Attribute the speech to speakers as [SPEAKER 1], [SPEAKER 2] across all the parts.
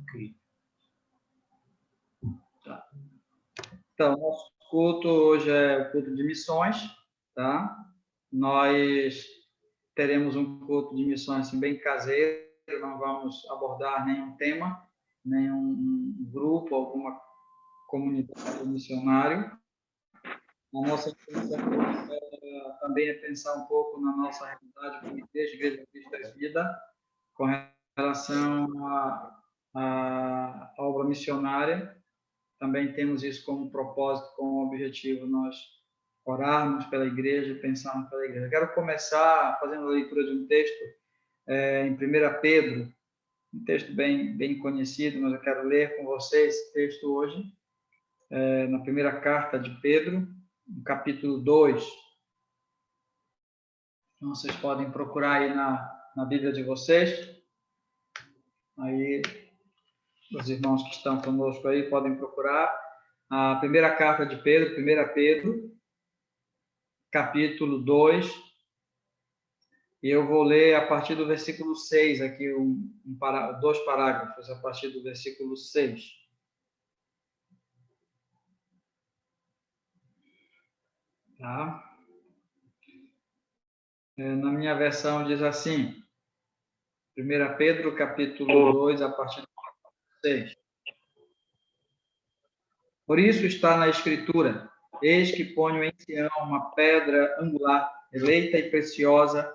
[SPEAKER 1] Ok. Tá. Então, nosso culto hoje é o culto de missões, tá? Nós teremos um culto de missões assim, bem caseiro, não vamos abordar nenhum tema, nenhum grupo, alguma comunidade missionário. A nossa intenção também é pensar um pouco na nossa realidade como Igreja Cristo é Vida, com relação à obra missionária. Também temos isso como propósito, como objetivo, nós orarmos pela igreja e pensarmos pela igreja. Eu quero começar fazendo a leitura de um texto em 1 Pedro, um texto bem conhecido, mas eu quero ler com vocês esse texto hoje, na primeira carta de Pedro, no capítulo 2. Então, vocês podem procurar aí na Bíblia de vocês. Aí, os irmãos que estão conosco aí podem procurar. A primeira carta de Pedro, 1 Pedro, capítulo 2, e eu vou ler a partir do versículo 6, aqui dois parágrafos, a partir do versículo 6. Tá? Na minha versão diz assim, 1 Pedro, capítulo 2, a partir do versículo 6. Por isso está na Escritura, eis que ponho em Sião uma pedra angular, eleita e preciosa,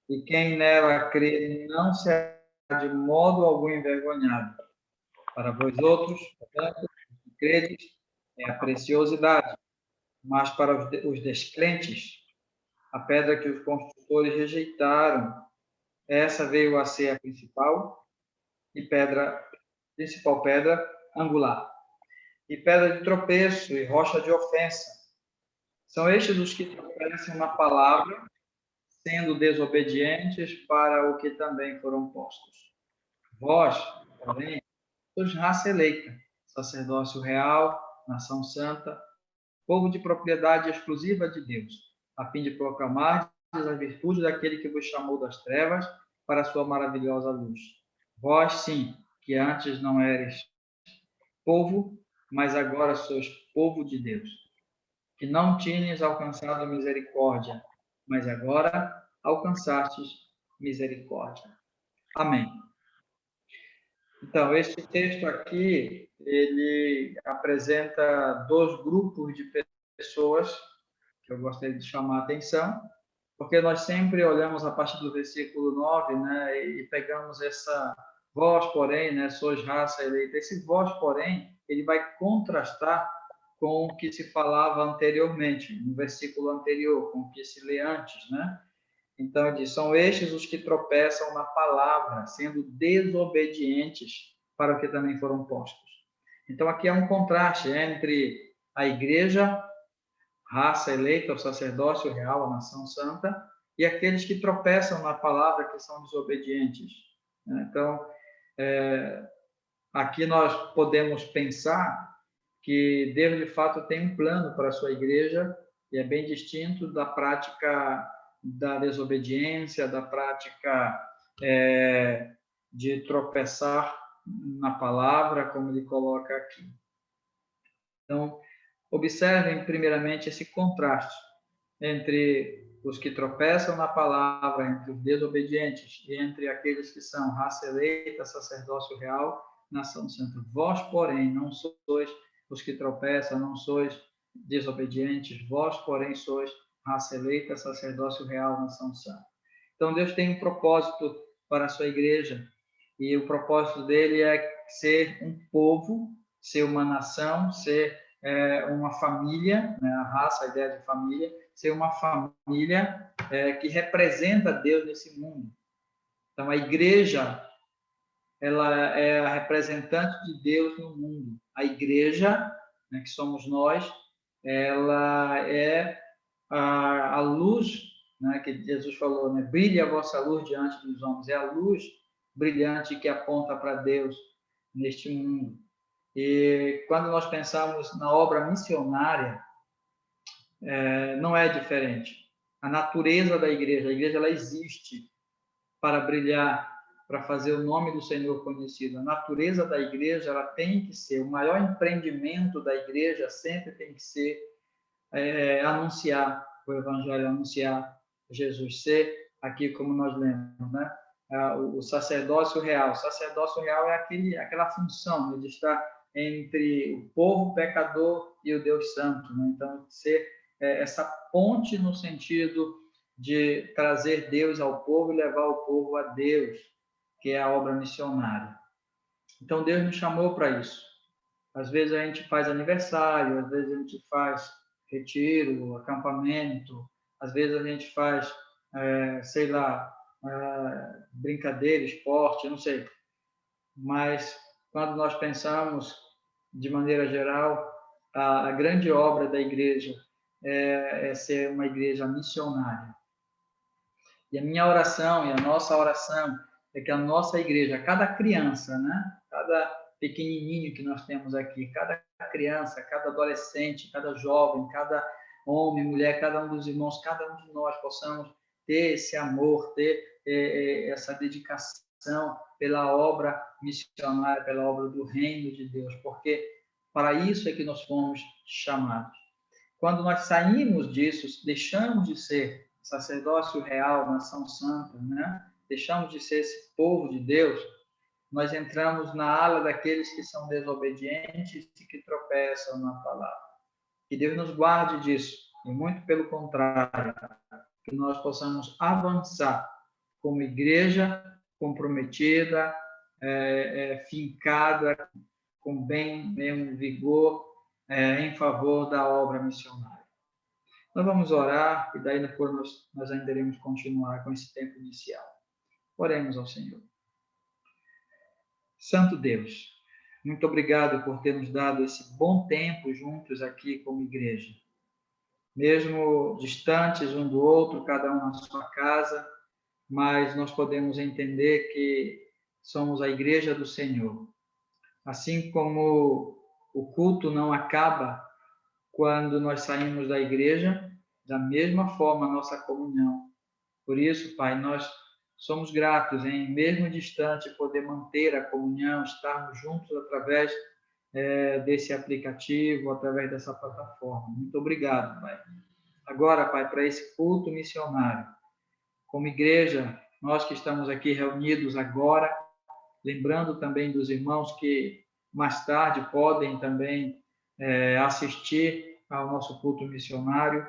[SPEAKER 1] e quem nela crê não será de modo algum envergonhado. Para vós outros, portanto, que credes, é a preciosidade, mas para os descrentes, a pedra que os construtores rejeitaram, essa veio a ser a principal pedra angular, e pedra de tropeço e rocha de ofensa. São estes os que tropeçam na palavra, sendo desobedientes para o que também foram postos. Vós, porém, sois raça eleita, sacerdócio real, nação santa, povo de propriedade exclusiva de Deus, a fim de proclamar a virtude daquele que vos chamou das trevas para a sua maravilhosa luz. Vós, sim, que antes não eres povo, mas agora sois povo de Deus, que não tinhas alcançado misericórdia, mas agora alcançastes misericórdia. Amém. Então, este texto aqui, ele apresenta dois grupos de pessoas que eu gostaria de chamar a atenção, porque nós sempre olhamos a partir do versículo 9, né, e pegamos essa vós, porém, né, sois raça eleita. Esse vós, porém, ele vai contrastar com o que se falava anteriormente, no versículo anterior, com o que se lê antes, né? Então, ele diz, são estes os que tropeçam na palavra, sendo desobedientes para o que também foram postos. Então, aqui é um contraste entre a igreja, raça eleita, o sacerdócio real, a nação santa, e aqueles que tropeçam na palavra, que são desobedientes. Então, aqui nós podemos pensar que Deus, de fato, tem um plano para a sua igreja, e é bem distinto da prática da desobediência, da prática de tropeçar na palavra, como ele coloca aqui. Então, observem primeiramente esse contraste entre os que tropeçam na palavra, entre os desobedientes, e entre aqueles que são raça eleita, sacerdócio real, nação santa. Vós, porém, não sois os que tropeçam, não sois desobedientes, vós, porém, sois raça eleita, sacerdócio real, nação santa. Então, Deus tem um propósito para a sua igreja, e o propósito dele é ser um povo, ser uma nação, ser uma família, né? A raça, a ideia de família, ser uma família que representa Deus nesse mundo. Então, a igreja, ela é a representante de Deus no mundo. A igreja, né, que somos nós, ela é a luz, né, que Jesus falou, né, brilhe a vossa luz diante dos homens. É a luz brilhante que aponta para Deus neste mundo. E quando nós pensamos na obra missionária, não é diferente. A natureza da igreja, a igreja ela existe para brilhar para fazer o nome do Senhor conhecido. A natureza da igreja, ela tem que ser, o maior empreendimento da igreja sempre tem que ser anunciar o evangelho, anunciar Jesus, ser aqui como nós lemos, né? O sacerdócio real. O sacerdócio real é aquela função, né, de estar entre o povo pecador e o Deus Santo, né? Então, ser essa ponte no sentido de trazer Deus ao povo e levar o povo a Deus, que é a obra missionária. Então, Deus nos chamou para isso. Às vezes a gente faz aniversário, às vezes a gente faz retiro, acampamento, às vezes a gente faz, sei lá, brincadeira, esporte, não sei. Mas quando nós pensamos, de maneira geral, a grande obra da igreja é ser uma igreja missionária. E a minha oração e a nossa oração é que a nossa igreja, cada criança, né? Cada pequenininho que nós temos aqui, cada criança, cada adolescente, cada jovem, cada homem, mulher, cada um dos irmãos, cada um de nós possamos ter esse amor, ter essa dedicação pela obra missionária, pela obra do reino de Deus, porque para isso é que nós fomos chamados. Quando nós saímos disso, deixamos de ser sacerdócio real, nação santa, né? Deixamos de ser esse povo de Deus, nós entramos na ala daqueles que são desobedientes e que tropeçam na palavra. Que Deus nos guarde disso, e muito pelo contrário, que nós possamos avançar como igreja comprometida, fincada, com bem mesmo vigor, em favor da obra missionária. Nós vamos orar e daí depois nós ainda iremos continuar com esse tempo inicial. Oremos ao Senhor. Santo Deus, muito obrigado por ter nos dado esse bom tempo juntos aqui como igreja. Mesmo distantes um do outro, cada um na sua casa, mas nós podemos entender que somos a igreja do Senhor. Assim como o culto não acaba quando nós saímos da igreja, da mesma forma a nossa comunhão. Por isso, Pai, nós somos gratos em, mesmo distante, poder manter a comunhão, estarmos juntos através desse aplicativo, através dessa plataforma. Muito obrigado, Pai. Agora, Pai, para esse culto missionário, como igreja, nós que estamos aqui reunidos agora, lembrando também dos irmãos que mais tarde podem também assistir ao nosso culto missionário.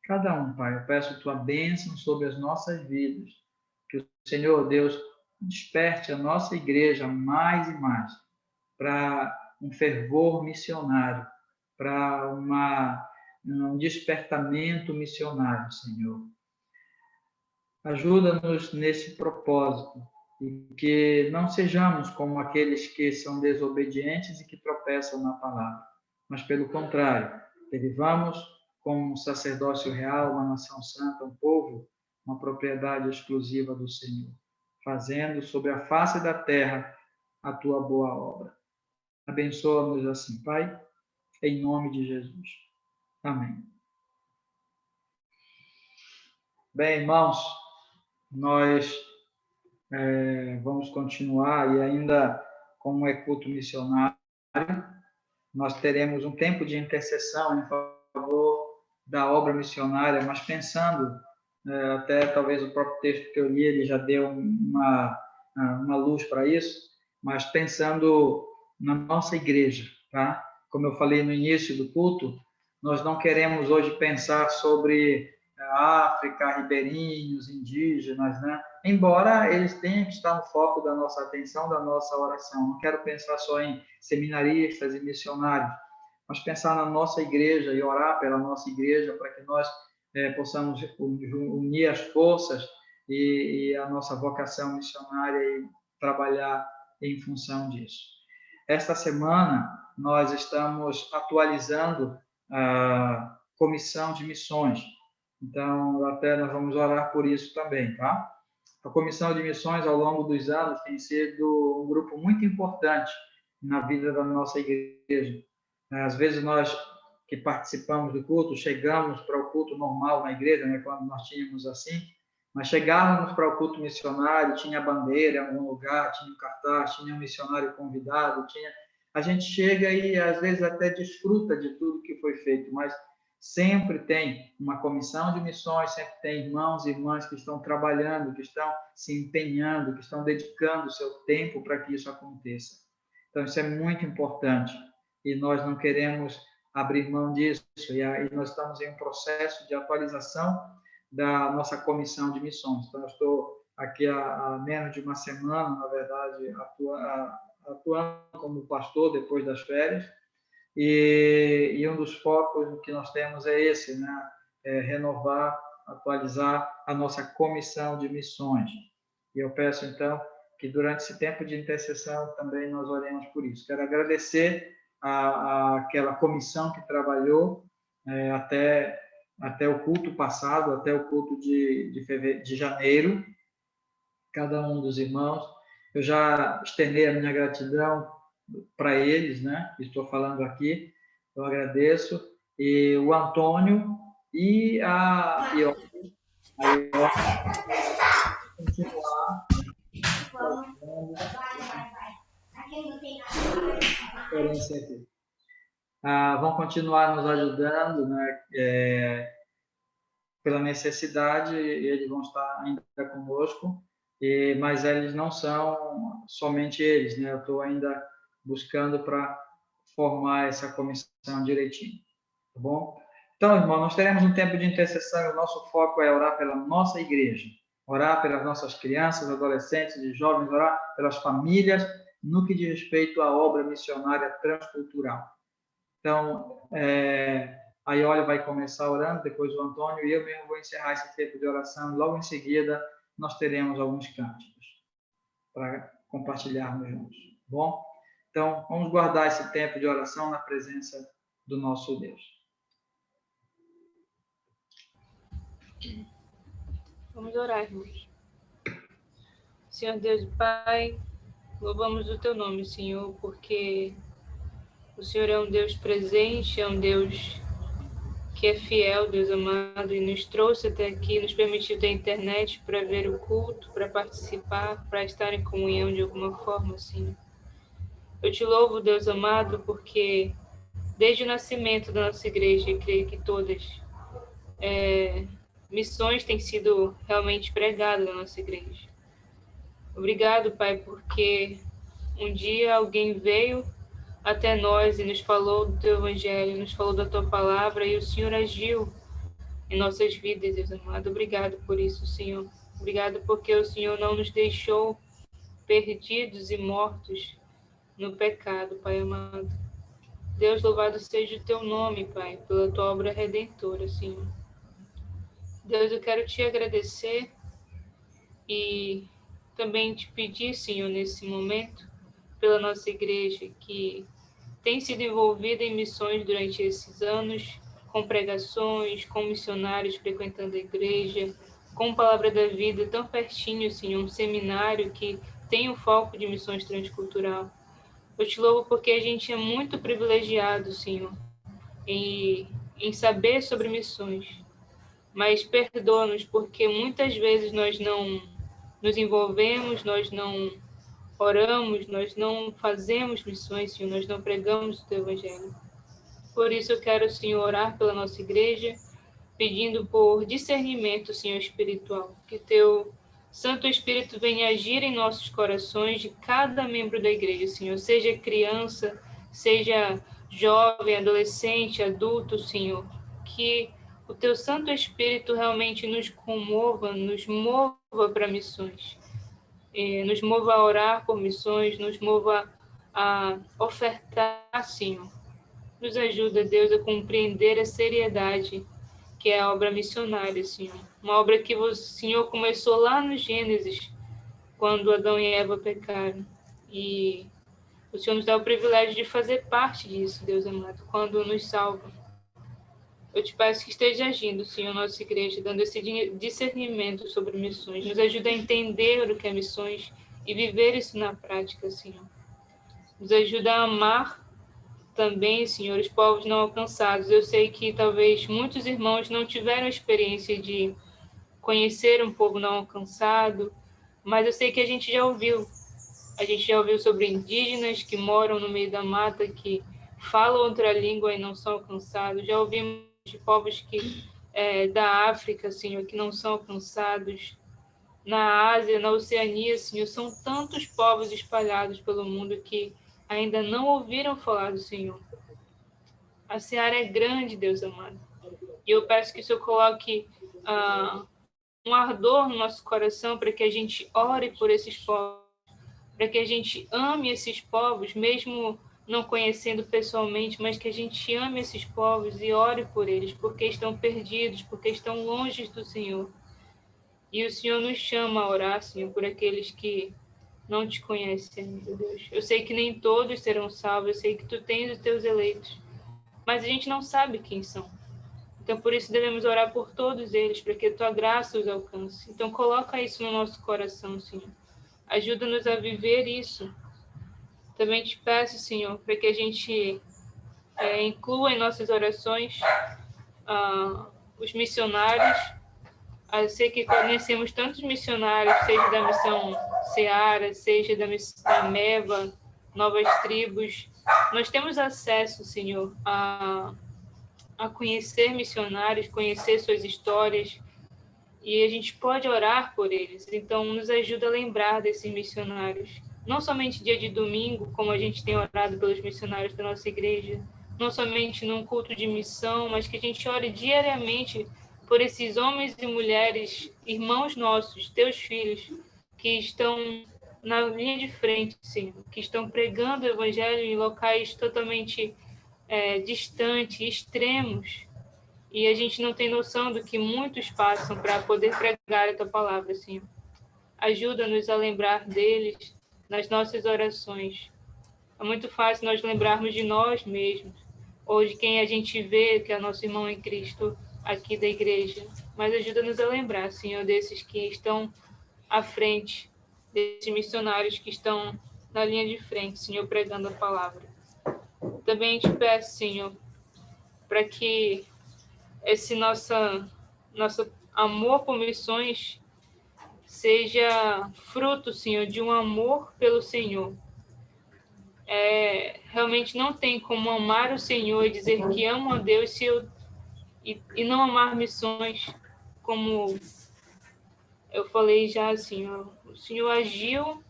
[SPEAKER 1] Cada um, Pai, eu peço tua bênção sobre as nossas vidas. Que o Senhor Deus desperte a nossa igreja mais e mais para um fervor missionário, para um despertamento missionário, Senhor. Ajuda-nos nesse propósito e que não sejamos como aqueles que são desobedientes e que tropeçam na palavra, mas pelo contrário, que vivamos como um sacerdócio real, uma nação santa, um povo, uma propriedade exclusiva do Senhor, fazendo sobre a face da terra a tua boa obra. Abençoa-nos assim, Pai, em nome de Jesus. Amém. Bem, irmãos, nós vamos continuar e ainda, como é culto missionário, nós teremos um tempo de intercessão em favor da obra missionária, mas pensando, até talvez o próprio texto que eu li, ele já deu uma luz para isso, mas pensando na nossa igreja, tá? Como eu falei no início do culto, nós não queremos hoje pensar sobre a África, ribeirinhos, indígenas, né? Embora eles tenham que estar no foco da nossa atenção, da nossa oração. Não quero pensar só em seminaristas e missionários, mas pensar na nossa igreja e orar pela nossa igreja para que nós possamos unir as forças e a nossa vocação missionária e trabalhar em função disso. Esta semana, nós estamos atualizando a comissão de missões. Então, até nós vamos orar por isso também, tá? A comissão de missões, ao longo dos anos, tem sido um grupo muito importante na vida da nossa igreja. Às vezes, nós que participamos do culto, chegamos para o culto normal na igreja, né, quando nós tínhamos assim, Mas chegávamos para o culto missionário, tinha bandeira em algum lugar, tinha um cartaz, tinha um missionário convidado, a gente chega e às vezes até desfruta de tudo que foi feito, mas sempre tem uma comissão de missões, sempre tem irmãos e irmãs que estão trabalhando, que estão se empenhando, que estão dedicando o seu tempo para que isso aconteça. Então, isso é muito importante e nós não queremos abrir mão disso. E aí nós estamos em um processo de atualização da nossa comissão de missões. Então, eu estou aqui há menos de uma semana, na verdade, atuando como pastor depois das férias, e um dos focos que nós temos é esse, né? É renovar, atualizar a nossa comissão de missões. E eu peço, então, que durante esse tempo de intercessão também nós oremos por isso. Quero agradecer àquela comissão que trabalhou até o culto passado, até o culto de janeiro, cada um dos irmãos. Eu já externei a minha gratidão para eles, né? Estou falando aqui, eu agradeço. E o Antônio e a continuar vão continuar nos ajudando, né? Pela necessidade, eles vão estar ainda conosco, mas eles não são somente eles, né? Eu estou ainda buscando para formar essa comissão direitinho, tá bom? Então, irmão, nós teremos um tempo de intercessão e o nosso foco é orar pela nossa igreja, orar pelas nossas crianças, adolescentes e jovens, orar pelas famílias, no que diz respeito à obra missionária transcultural. Então, a Iole vai começar orando, depois o Antônio, e eu mesmo vou encerrar esse tempo de oração. Logo em seguida, nós teremos alguns cânticos para compartilharmos juntos. Bom? Então, vamos guardar esse tempo de oração na presença do nosso Deus.
[SPEAKER 2] Vamos orar, irmãos. Senhor Deus e Pai, louvamos o Teu nome, Senhor, porque o Senhor é um Deus presente, é um Deus que é fiel, Deus amado, e nos trouxe até aqui, nos permitiu ter internet para ver o culto, para participar, para estar em comunhão de alguma forma, Senhor. Eu te louvo, Deus amado, porque desde o nascimento da nossa igreja, e creio que todas, missões têm sido realmente pregadas na nossa igreja. Obrigado, Pai, porque um dia alguém veio até nós e nos falou do Teu Evangelho, nos falou da Tua Palavra, e o Senhor agiu em nossas vidas, Deus amado. Obrigado por isso, Senhor. Obrigado porque o Senhor não nos deixou perdidos e mortos no pecado, Pai amado. Deus, louvado seja o Teu nome, Pai, pela Tua obra redentora, Senhor. Deus, eu quero Te agradecer e também Te pedir, Senhor, nesse momento, pela nossa igreja, que tem sido envolvida em missões durante esses anos, com pregações, com missionários frequentando a igreja, com Palavra da Vida tão pertinho, Senhor, um seminário que tem o foco de missões transcultural. Eu te louvo porque a gente é muito privilegiado, Senhor, em saber sobre missões, mas perdoa-nos porque muitas vezes nós não nos envolvemos, nós não oramos, nós não fazemos missões, Senhor, nós não pregamos o Teu Evangelho. Por isso eu quero, Senhor, orar pela nossa igreja, pedindo por discernimento, Senhor, espiritual. Que Teu Santo Espírito venha agir em nossos corações de cada membro da igreja, Senhor. Seja criança, seja jovem, adolescente, adulto, Senhor. Que o Teu Santo Espírito realmente nos comova, nos mova para missões. Nos mova a orar por missões, nos mova a ofertar, Senhor. Nos ajuda, Deus, a compreender a seriedade que é a obra missionária, Senhor. Uma obra que o Senhor começou lá no Gênesis, quando Adão e Eva pecaram. E o Senhor nos dá o privilégio de fazer parte disso, Deus amado, quando nos salva. Eu te peço que esteja agindo, Senhor, nossa igreja, dando esse discernimento sobre missões. Nos ajuda a entender o que é missões e viver isso na prática, Senhor. Nos ajuda a amar também, Senhor, os povos não alcançados. Eu sei que talvez muitos irmãos não tiveram experiência de conhecer um povo não alcançado, mas eu sei que a gente já ouviu. A gente já ouviu sobre indígenas que moram no meio da mata, que falam outra língua e não são alcançados. Já ouvimos de povos da África, Senhor, que não são alcançados. Na Ásia, na Oceania, Senhor, são tantos povos espalhados pelo mundo que ainda não ouviram falar do Senhor. A seara é grande, Deus amado. E eu peço que o Senhor coloque um ardor no nosso coração para que a gente ore por esses povos, para que a gente ame esses povos, mesmo não conhecendo pessoalmente, mas que a gente ame esses povos e ore por eles, porque estão perdidos, porque estão longe do Senhor. E o Senhor nos chama a orar, Senhor, por aqueles que não te conhecem, meu Deus. Eu sei que nem todos serão salvos, eu sei que tu tens os teus eleitos, mas a gente não sabe quem são. Então, por isso, devemos orar por todos eles, para que a tua graça os alcance. Então, coloca isso no nosso coração, Senhor. Ajuda-nos a viver isso. Também te peço, Senhor, para que a gente inclua em nossas orações os missionários. Eu sei que conhecemos tantos missionários, seja da missão Seara, seja da missão Meva, Novas Tribos. Nós temos acesso, Senhor, a conhecer missionários, conhecer suas histórias, e a gente pode orar por eles. Então, nos ajuda a lembrar desses missionários. Não somente dia de domingo, como a gente tem orado pelos missionários da nossa igreja, não somente num culto de missão, mas que a gente ore diariamente por esses homens e mulheres, irmãos nossos, teus filhos, que estão na linha de frente, Senhor, que estão pregando o evangelho em locais totalmente distantes, extremos, e a gente não tem noção do que muitos passam para poder pregar a tua palavra, Senhor. Ajuda-nos a lembrar deles nas nossas orações. É muito fácil nós lembrarmos de nós mesmos, ou de quem a gente vê que é nosso irmão em Cristo aqui da igreja. Mas ajuda-nos a lembrar, Senhor, desses que estão à frente, desses missionários que estão na linha de frente, Senhor, pregando a palavra. Também te peço, Senhor, para que esse nosso amor por missões seja fruto, Senhor, de um amor pelo Senhor. Realmente não tem como amar o Senhor e dizer que amo a Deus e não amar missões, como eu falei já, assim, o Senhor agiu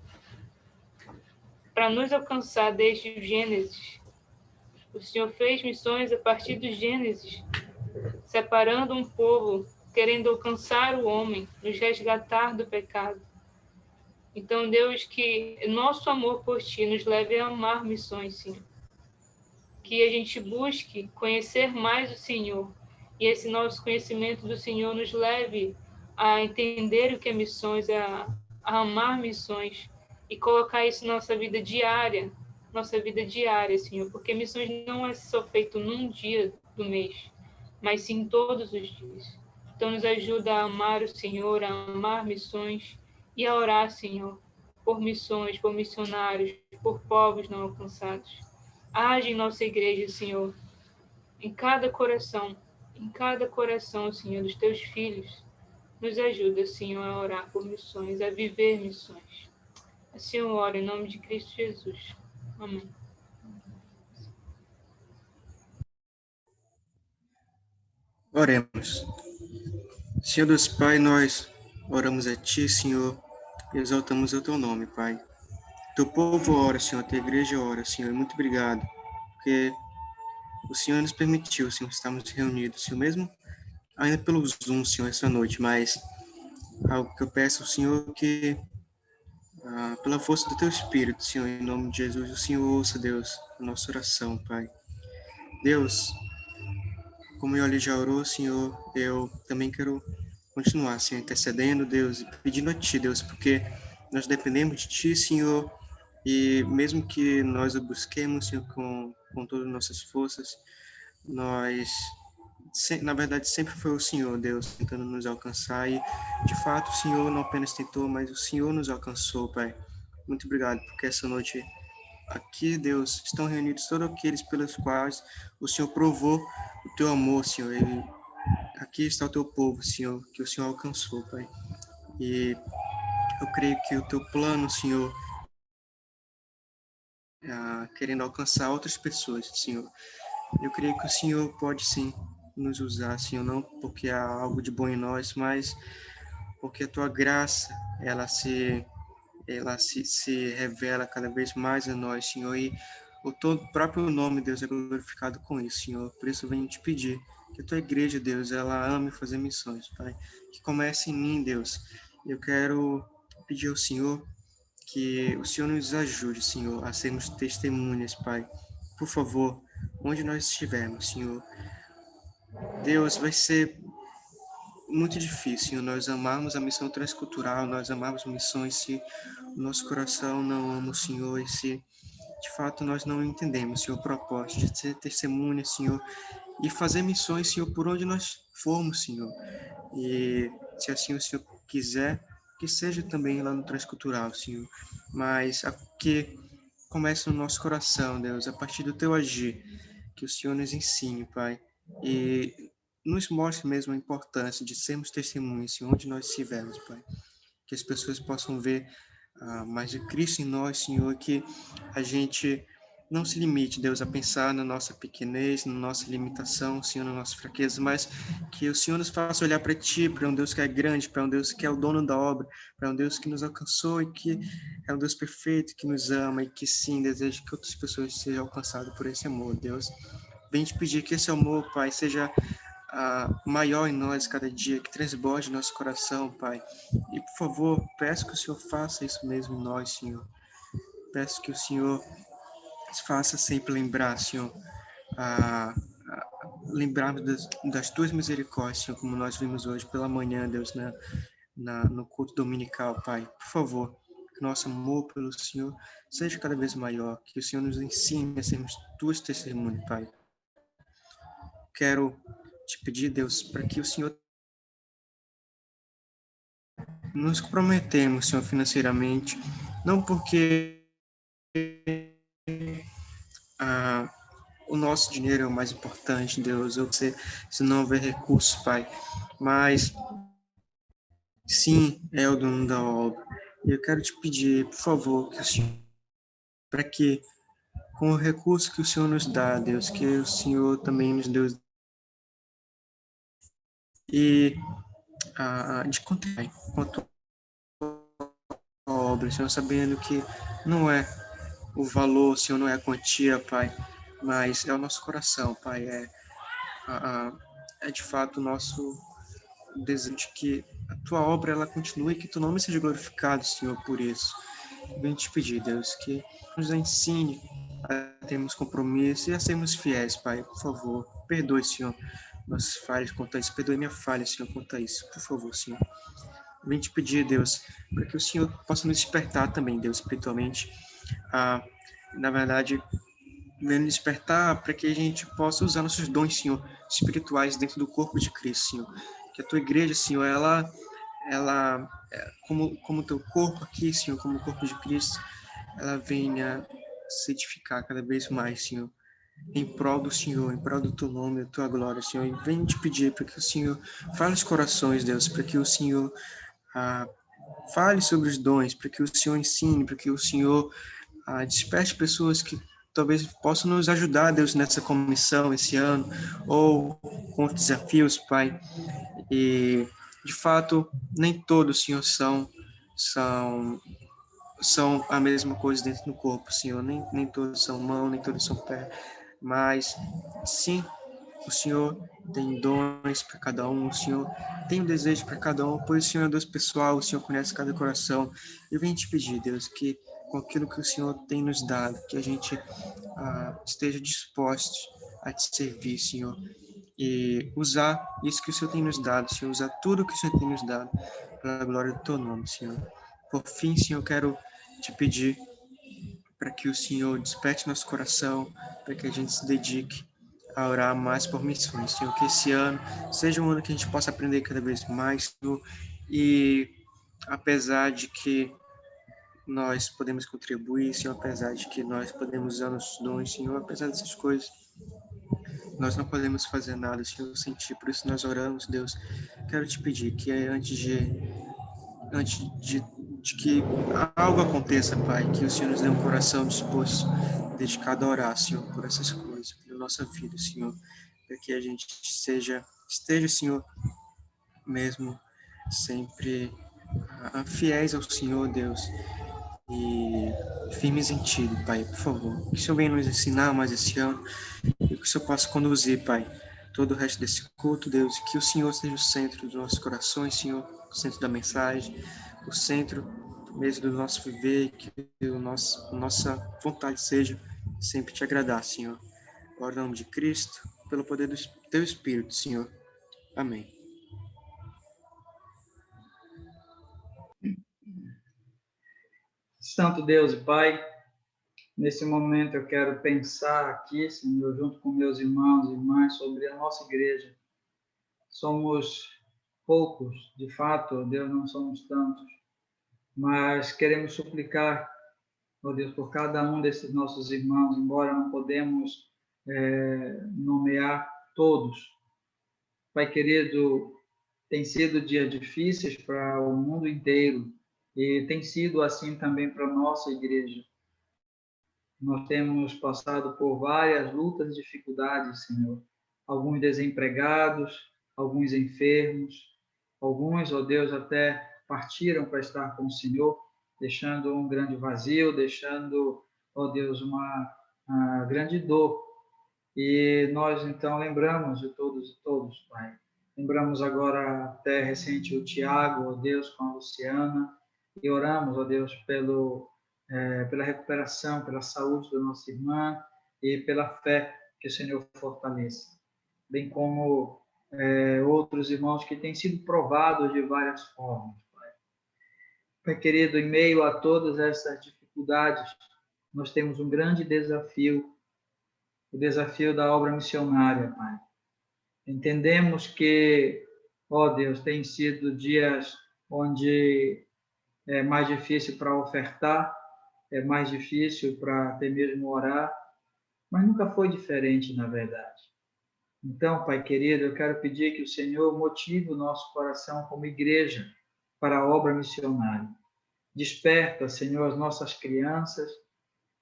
[SPEAKER 2] para nos alcançar desde o Gênesis. O Senhor fez missões a partir do Gênesis, separando um povo, querendo alcançar o homem, nos resgatar do pecado. Então, Deus, que nosso amor por Ti nos leve a amar missões, Senhor. Que a gente busque conhecer mais o Senhor. E esse nosso conhecimento do Senhor nos leve a entender o que é missões, a amar missões e colocar isso na nossa vida diária, Senhor. Porque missões não é só feito num dia do mês, mas sim todos os dias. Então, nos ajuda a amar o Senhor, a amar missões e a orar, Senhor, por missões, por missionários, por povos não alcançados. Age em nossa igreja, Senhor, em cada coração, Senhor, dos teus filhos. Nos ajuda, Senhor, a orar por missões, a viver missões. Assim eu oro em nome de Cristo Jesus. Amém.
[SPEAKER 3] Oremos. Senhor Deus Pai, nós oramos a Ti, Senhor, e exaltamos o Teu nome, Pai. Teu povo ora, Senhor, a Tua igreja ora, Senhor, e muito obrigado, porque o Senhor nos permitiu, Senhor, estarmos reunidos, Senhor, mesmo ainda pelo Zoom, Senhor, essa noite, mas algo que eu peço ao Senhor que, pela força do Teu Espírito, Senhor, em nome de Jesus, o Senhor ouça, Deus, a nossa oração, Pai. Deus, como eu ali já orou, Senhor, eu também quero continuar, Senhor, intercedendo, Deus, e pedindo a Ti, Deus, porque nós dependemos de Ti, Senhor, e mesmo que nós o busquemos, Senhor, com todas as nossas forças, na verdade, sempre foi o Senhor, Deus, tentando nos alcançar, e de fato o Senhor não apenas tentou, mas o Senhor nos alcançou, Pai. Muito obrigado, porque essa noite aqui, Deus, estão reunidos todos aqueles pelos quais o Senhor provou o Teu amor, Senhor, e aqui está o teu povo, Senhor, que o Senhor alcançou, Pai. E eu creio que o teu plano, Senhor, querendo alcançar outras pessoas, Senhor. Eu creio que o Senhor pode sim nos usar, Senhor, não porque há algo de bom em nós, mas porque a tua graça, ela se revela cada vez mais a nós, Senhor, e o teu próprio nome, Deus, é glorificado com isso, Senhor. Por isso eu venho te pedir que a tua igreja, Deus, ela ame fazer missões, Pai. Que comece em mim, Deus. Eu quero pedir ao Senhor que o Senhor nos ajude, Senhor, a sermos testemunhas, Pai. Por favor, onde nós estivermos, Senhor. Deus, vai ser muito difícil, Senhor, nós amarmos a missão transcultural, nós amarmos missões se o nosso coração não ama o Senhor e se, de fato, nós não entendemos, Senhor, o propósito de ser testemunha, Senhor, e fazer missões, Senhor, por onde nós formos, Senhor. E se assim o Senhor quiser, que seja também lá no transcultural, Senhor. Mas que comece no nosso coração, Deus, a partir do teu agir, que o Senhor nos ensine, Pai, e nos mostre mesmo a importância de sermos testemunhas, Senhor, onde nós estivermos, Pai. Que as pessoas possam ver mais de Cristo em nós, Senhor, que a gente não se limite, Deus, a pensar na nossa pequenez, na nossa limitação, Senhor, na nossa fraqueza, mas que o Senhor nos faça olhar para Ti, para um Deus que é grande, para um Deus que é o dono da obra, para um Deus que nos alcançou e que é um Deus perfeito, que nos ama e que sim, deseja que outras pessoas sejam alcançadas por esse amor, Deus. Vem te pedir que esse amor, Pai, seja maior em nós cada dia, que transborde nosso coração, Pai. E, por favor, peço que o Senhor faça isso mesmo em nós, Senhor. Peço que o Senhor faça sempre lembrar, Senhor, lembrarmos das tuas misericórdias, Senhor, como nós vimos hoje pela manhã, Deus, no culto dominical, Pai. Por favor, que nosso amor pelo Senhor seja cada vez maior, que o Senhor nos ensine a sermos tuas testemunhas, Pai. Quero te pedir, Deus, para que o Senhor nos comprometemos, Senhor, financeiramente, não porque o nosso dinheiro é o mais importante, Deus, ou se não houver recursos, Pai, mas sim, é o dono da obra. E eu quero te pedir, por favor, que o Senhor, para que com o recurso que o Senhor nos dá, Deus, que o Senhor também nos deu e de contribuir com a tua obra, Senhor, sabendo que não é o valor, Senhor, não é a quantia, Pai, mas é o nosso coração, Pai, é de fato o nosso desejo de que a tua obra ela continue e que tu nome seja glorificado, Senhor, por isso. Venho te pedir, Deus, que nos ensine a termos compromisso e a sermos fiéis, Pai, por favor. Perdoe, Senhor, nossas falhas quanto a isso. Perdoe minha falha, Senhor, quanto a isso. Por favor, Senhor. Venho te pedir, Deus, para que o Senhor possa nos despertar também, Deus, espiritualmente. Na verdade, venho despertar para que a gente possa usar nossos dons, Senhor, espirituais dentro do corpo de Cristo, Senhor. Que a tua igreja, Senhor, ela como teu corpo aqui, Senhor, como o corpo de Cristo, ela venha se edificar cada vez mais, Senhor, em prol do Senhor, em prol do teu nome, da tua glória, Senhor. E venho te pedir para que o Senhor fale os corações, Deus, para que o Senhor fale sobre os dons, para que o Senhor ensine, para que o Senhor desperte pessoas que talvez possam nos ajudar, Deus, nessa comissão esse ano, ou com os desafios, Pai. E, de fato, nem todos, Senhor, são a mesma coisa dentro do corpo, Senhor. Nem todos são mão, nem todos são pé. Mas, sim, o Senhor tem dons para cada um, o Senhor tem um desejo para cada um, pois o Senhor é Deus pessoal, o Senhor conhece cada coração. Eu venho te pedir, Deus, que com aquilo que o Senhor tem nos dado, que a gente esteja disposto a te servir, Senhor, e usar isso que o Senhor tem nos dado, Senhor, usar tudo que o Senhor tem nos dado para a glória do teu nome, Senhor. Por fim, Senhor, eu quero te pedir para que o Senhor desperte nosso coração, para que a gente se dedique a orar mais por missões, Senhor, que esse ano seja um ano que a gente possa aprender cada vez mais, Senhor, e apesar de que nós podemos contribuir, Senhor, apesar de que nós podemos usar nossos dons, Senhor, apesar dessas coisas, Nós não podemos fazer nada, Senhor, sem Ti. Por isso nós oramos, Deus. Quero te pedir que antes de que algo aconteça, Pai, que o Senhor nos dê um coração disposto, dedicado a orar, Senhor, por essas coisas, pela nossa vida, Senhor, para que a gente esteja, Senhor, mesmo sempre fiéis ao Senhor, Deus, e firmes em Ti, Pai, por favor. Que o Senhor venha nos ensinar mais esse ano e que o Senhor possa conduzir, Pai, todo o resto desse culto, Deus, e que o Senhor seja o centro dos nossos corações, Senhor, o centro da mensagem, o centro mesmo do nosso viver, que a nossa vontade seja sempre te agradar, Senhor. Ora, em nome de Cristo, pelo poder do Teu Espírito, Senhor. Amém.
[SPEAKER 1] Santo Deus e Pai, nesse momento eu quero pensar aqui, Senhor, junto com meus irmãos e irmãs, sobre a nossa igreja. Somos poucos, de fato, Deus, não somos tantos, mas queremos suplicar, ó Deus, por cada um desses nossos irmãos, embora não podemos nomear todos. Pai querido, tem sido dias difíceis para o mundo inteiro e tem sido assim também para a nossa igreja. Nós temos passado por várias lutas e dificuldades, Senhor. Alguns desempregados, alguns enfermos, alguns, ó Deus, até partiram para estar com o Senhor, deixando um grande vazio, deixando, ó Deus, uma grande dor. E nós, então, lembramos de todos e todos, Pai. Lembramos agora, até recente, o Tiago, ó Deus, com a Luciana, e oramos, ó Deus, pela recuperação, pela saúde da nossa irmã e pela fé que o Senhor fortaleça. Bem como outros irmãos que têm sido provados de várias formas, Pai. Pai querido, em meio a todas essas dificuldades, nós temos um grande desafio, o desafio da obra missionária, Pai. Entendemos que, ó Deus, tem sido dias onde é mais difícil para ofertar, é mais difícil para até mesmo orar, mas nunca foi diferente, na verdade. Então, Pai querido, eu quero pedir que o Senhor motive o nosso coração como igreja para a obra missionária. Desperta, Senhor, as nossas crianças,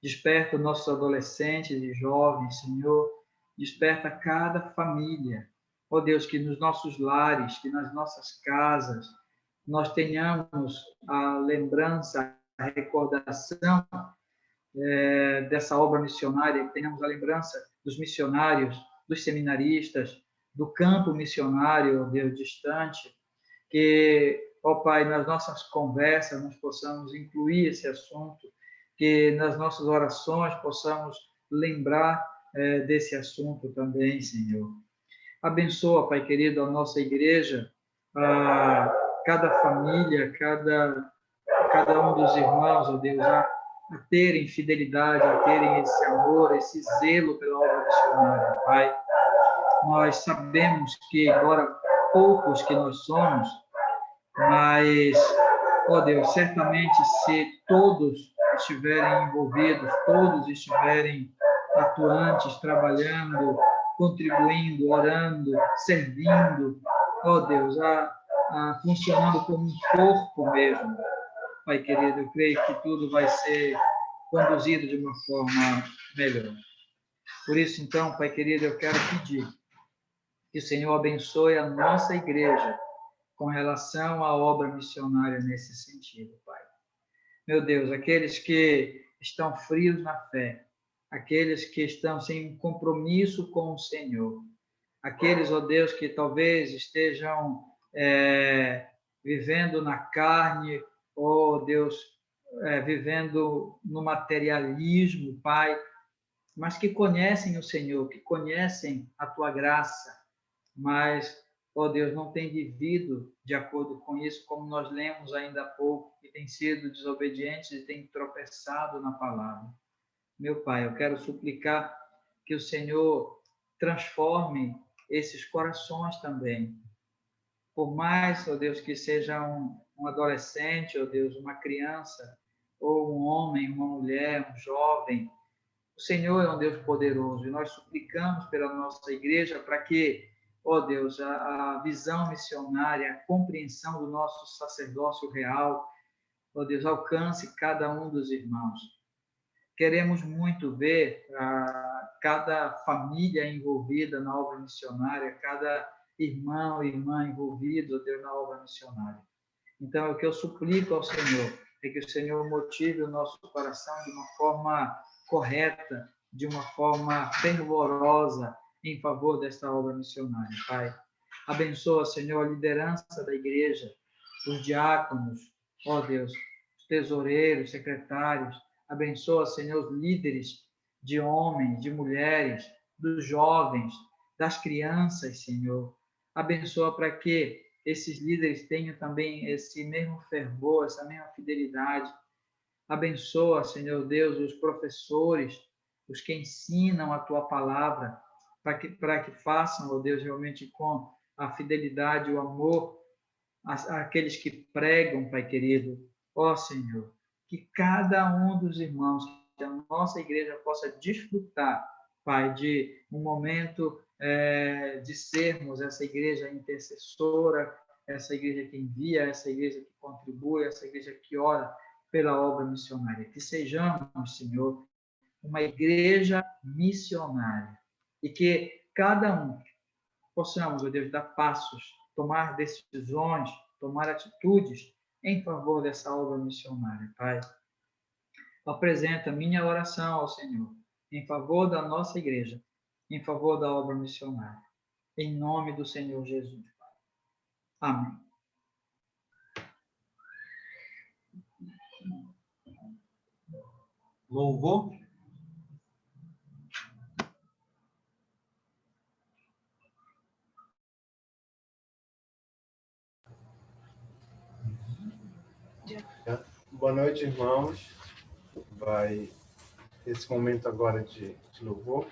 [SPEAKER 1] desperta os nossos adolescentes e jovens, Senhor, desperta cada família. Ó Deus, que nos nossos lares, que nas nossas casas, nós tenhamos a lembrança, a recordação dessa obra missionária, que tenhamos a lembrança dos missionários, dos seminaristas, do campo missionário, ó Deus, distante, que, ó Pai, nas nossas conversas nós possamos incluir esse assunto, que nas nossas orações possamos lembrar desse assunto também, Senhor. Abençoa, Pai querido, a nossa igreja, cada família, cada um dos irmãos, ó Deus, a terem fidelidade, a terem esse amor, esse zelo pela obra missionária, Pai. Nós sabemos que, embora poucos que nós somos, mas, ó Deus, certamente se todos estiverem envolvidos, todos estiverem atuantes, trabalhando, contribuindo, orando, servindo, ó Deus, funcionando como um corpo mesmo, Pai querido, eu creio que tudo vai ser conduzido de uma forma melhor. Por isso, então, Pai querido, eu quero pedir que o Senhor abençoe a nossa igreja com relação à obra missionária nesse sentido, Pai. Meu Deus, aqueles que estão frios na fé, aqueles que estão sem compromisso com o Senhor, aqueles, ó Deus, que talvez estejam vivendo na carne, ó Deus, vivendo no materialismo, Pai, mas que conhecem o Senhor, que conhecem a Tua graça, mas, ó Deus, não tem vivido de acordo com isso, como nós lemos ainda há pouco, que tem sido desobedientes e tem tropeçado na palavra. Meu Pai, eu quero suplicar que o Senhor transforme esses corações também. Por mais, ó Deus, que seja um adolescente, ó Deus, uma criança, ou um homem, uma mulher, um jovem, O Senhor é um Deus poderoso e nós suplicamos pela nossa igreja para que, ó Deus, a visão missionária, a compreensão do nosso sacerdócio real, ó Deus, alcance cada um dos irmãos. Queremos muito ver cada família envolvida na obra missionária, cada irmão e irmã envolvido, ó Deus, na obra missionária. Então, o que eu suplico ao Senhor é que o Senhor motive o nosso coração de uma forma correta, de uma forma fervorosa em favor desta obra missionária, Pai. Abençoa, Senhor, a liderança da igreja, os diáconos, ó Deus, os tesoureiros, secretários. Abençoa, Senhor, os líderes de homens, de mulheres, dos jovens, das crianças, Senhor. Abençoa para que esses líderes tenham também esse mesmo fervor, essa mesma fidelidade. Abençoa, Senhor Deus, os professores, os que ensinam a Tua palavra, para que façam, ó Deus, realmente com a fidelidade, o amor, àqueles que pregam, Pai querido. Ó Senhor, que cada um dos irmãos, que a nossa igreja possa desfrutar, Pai, de um momento de sermos essa igreja intercessora, essa igreja que envia, essa igreja que contribui, essa igreja que ora pela obra missionária. Que sejamos, Senhor, uma igreja missionária e que cada um possamos, ó Deus, dar passos, tomar decisões, tomar atitudes em favor dessa obra missionária, Pai. Apresenta minha oração ao Senhor em favor da nossa igreja, em favor da obra missionária. Em nome do Senhor Jesus, Pai. Amém.
[SPEAKER 4] Louvor.
[SPEAKER 5] Boa noite, irmãos. Vai esse momento agora de louvor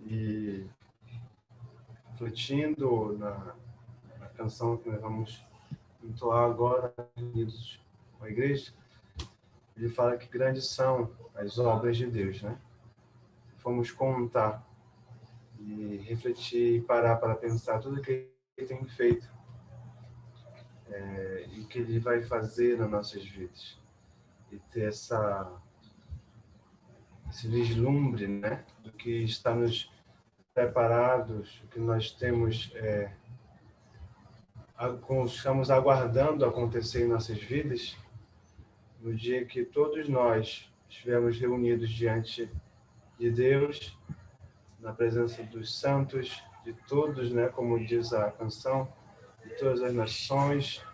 [SPEAKER 5] e refletindo na canção que nós vamos entoar agora, unidos com a igreja. Ele fala que grandes são as obras de Deus, né? Vamos contar e refletir e parar para pensar tudo que Ele tem feito e que Ele vai fazer nas nossas vidas. E ter esse vislumbre, né, do que está nos preparados, o que nós temos, estamos aguardando acontecer em nossas vidas, no dia que todos nós estivermos reunidos diante de Deus, na presença dos santos, de todos, né, como diz a canção, de todas as nações,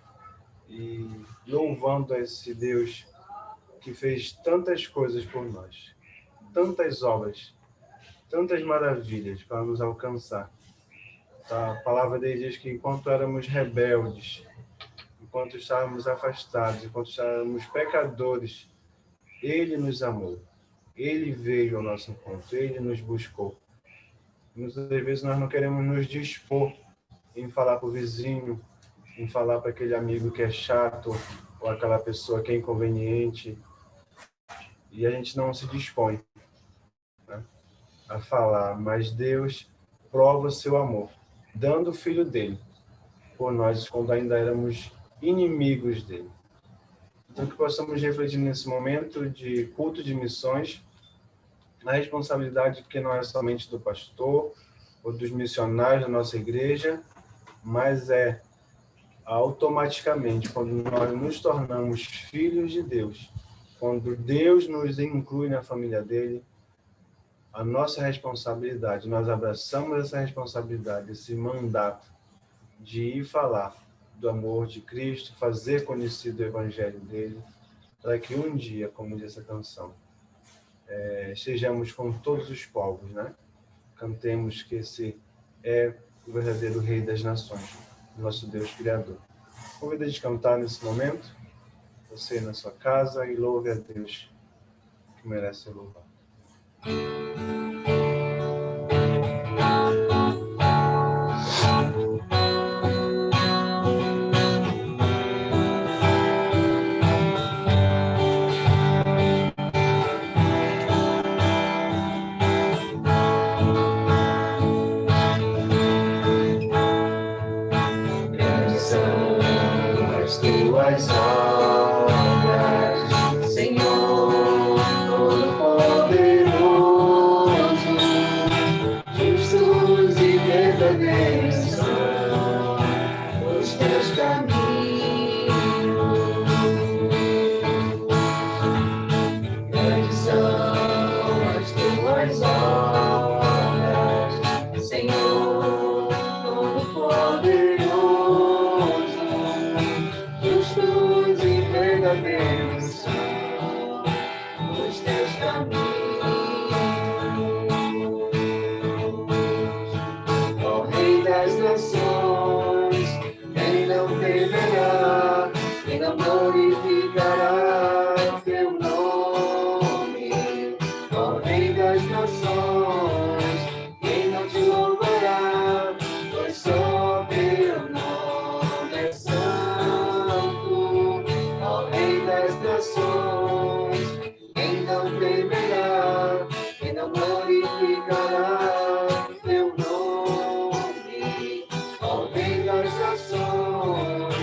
[SPEAKER 5] e louvando a esse Deus que fez tantas coisas por nós, tantas obras, tantas maravilhas para nos alcançar. A palavra dele diz que enquanto éramos rebeldes, enquanto estávamos afastados, enquanto estávamos pecadores, Ele nos amou. Ele veio ao nosso encontro, Ele nos buscou. Muitas vezes nós não queremos nos dispor em falar para o vizinho, em falar para aquele amigo que é chato, ou aquela pessoa que é inconveniente, e a gente não se dispõe, né, a falar, mas Deus prova o seu amor, dando o Filho dele por nós quando ainda éramos inimigos dele. Então, que possamos refletir nesse momento de culto de missões, na responsabilidade que não é somente do pastor ou dos missionários da nossa igreja, mas é automaticamente, quando nós nos tornamos filhos de Deus, quando Deus nos inclui na família dele, a nossa responsabilidade, nós abraçamos essa responsabilidade, esse mandato de ir falar do amor de Cristo, fazer conhecido o evangelho dele, para que um dia, como diz essa canção, estejamos com todos os povos, né? Cantemos que esse é o verdadeiro Rei das Nações, nosso Deus Criador. Convido a gente cantar nesse momento, você na sua casa, e louve a Deus, que merece ser louvado. nações, quem não te louvará? Pois só teu nome é santo, ó Rei das nações. Quem não temerá, quem não glorificará teu nome, ó Rei das nações.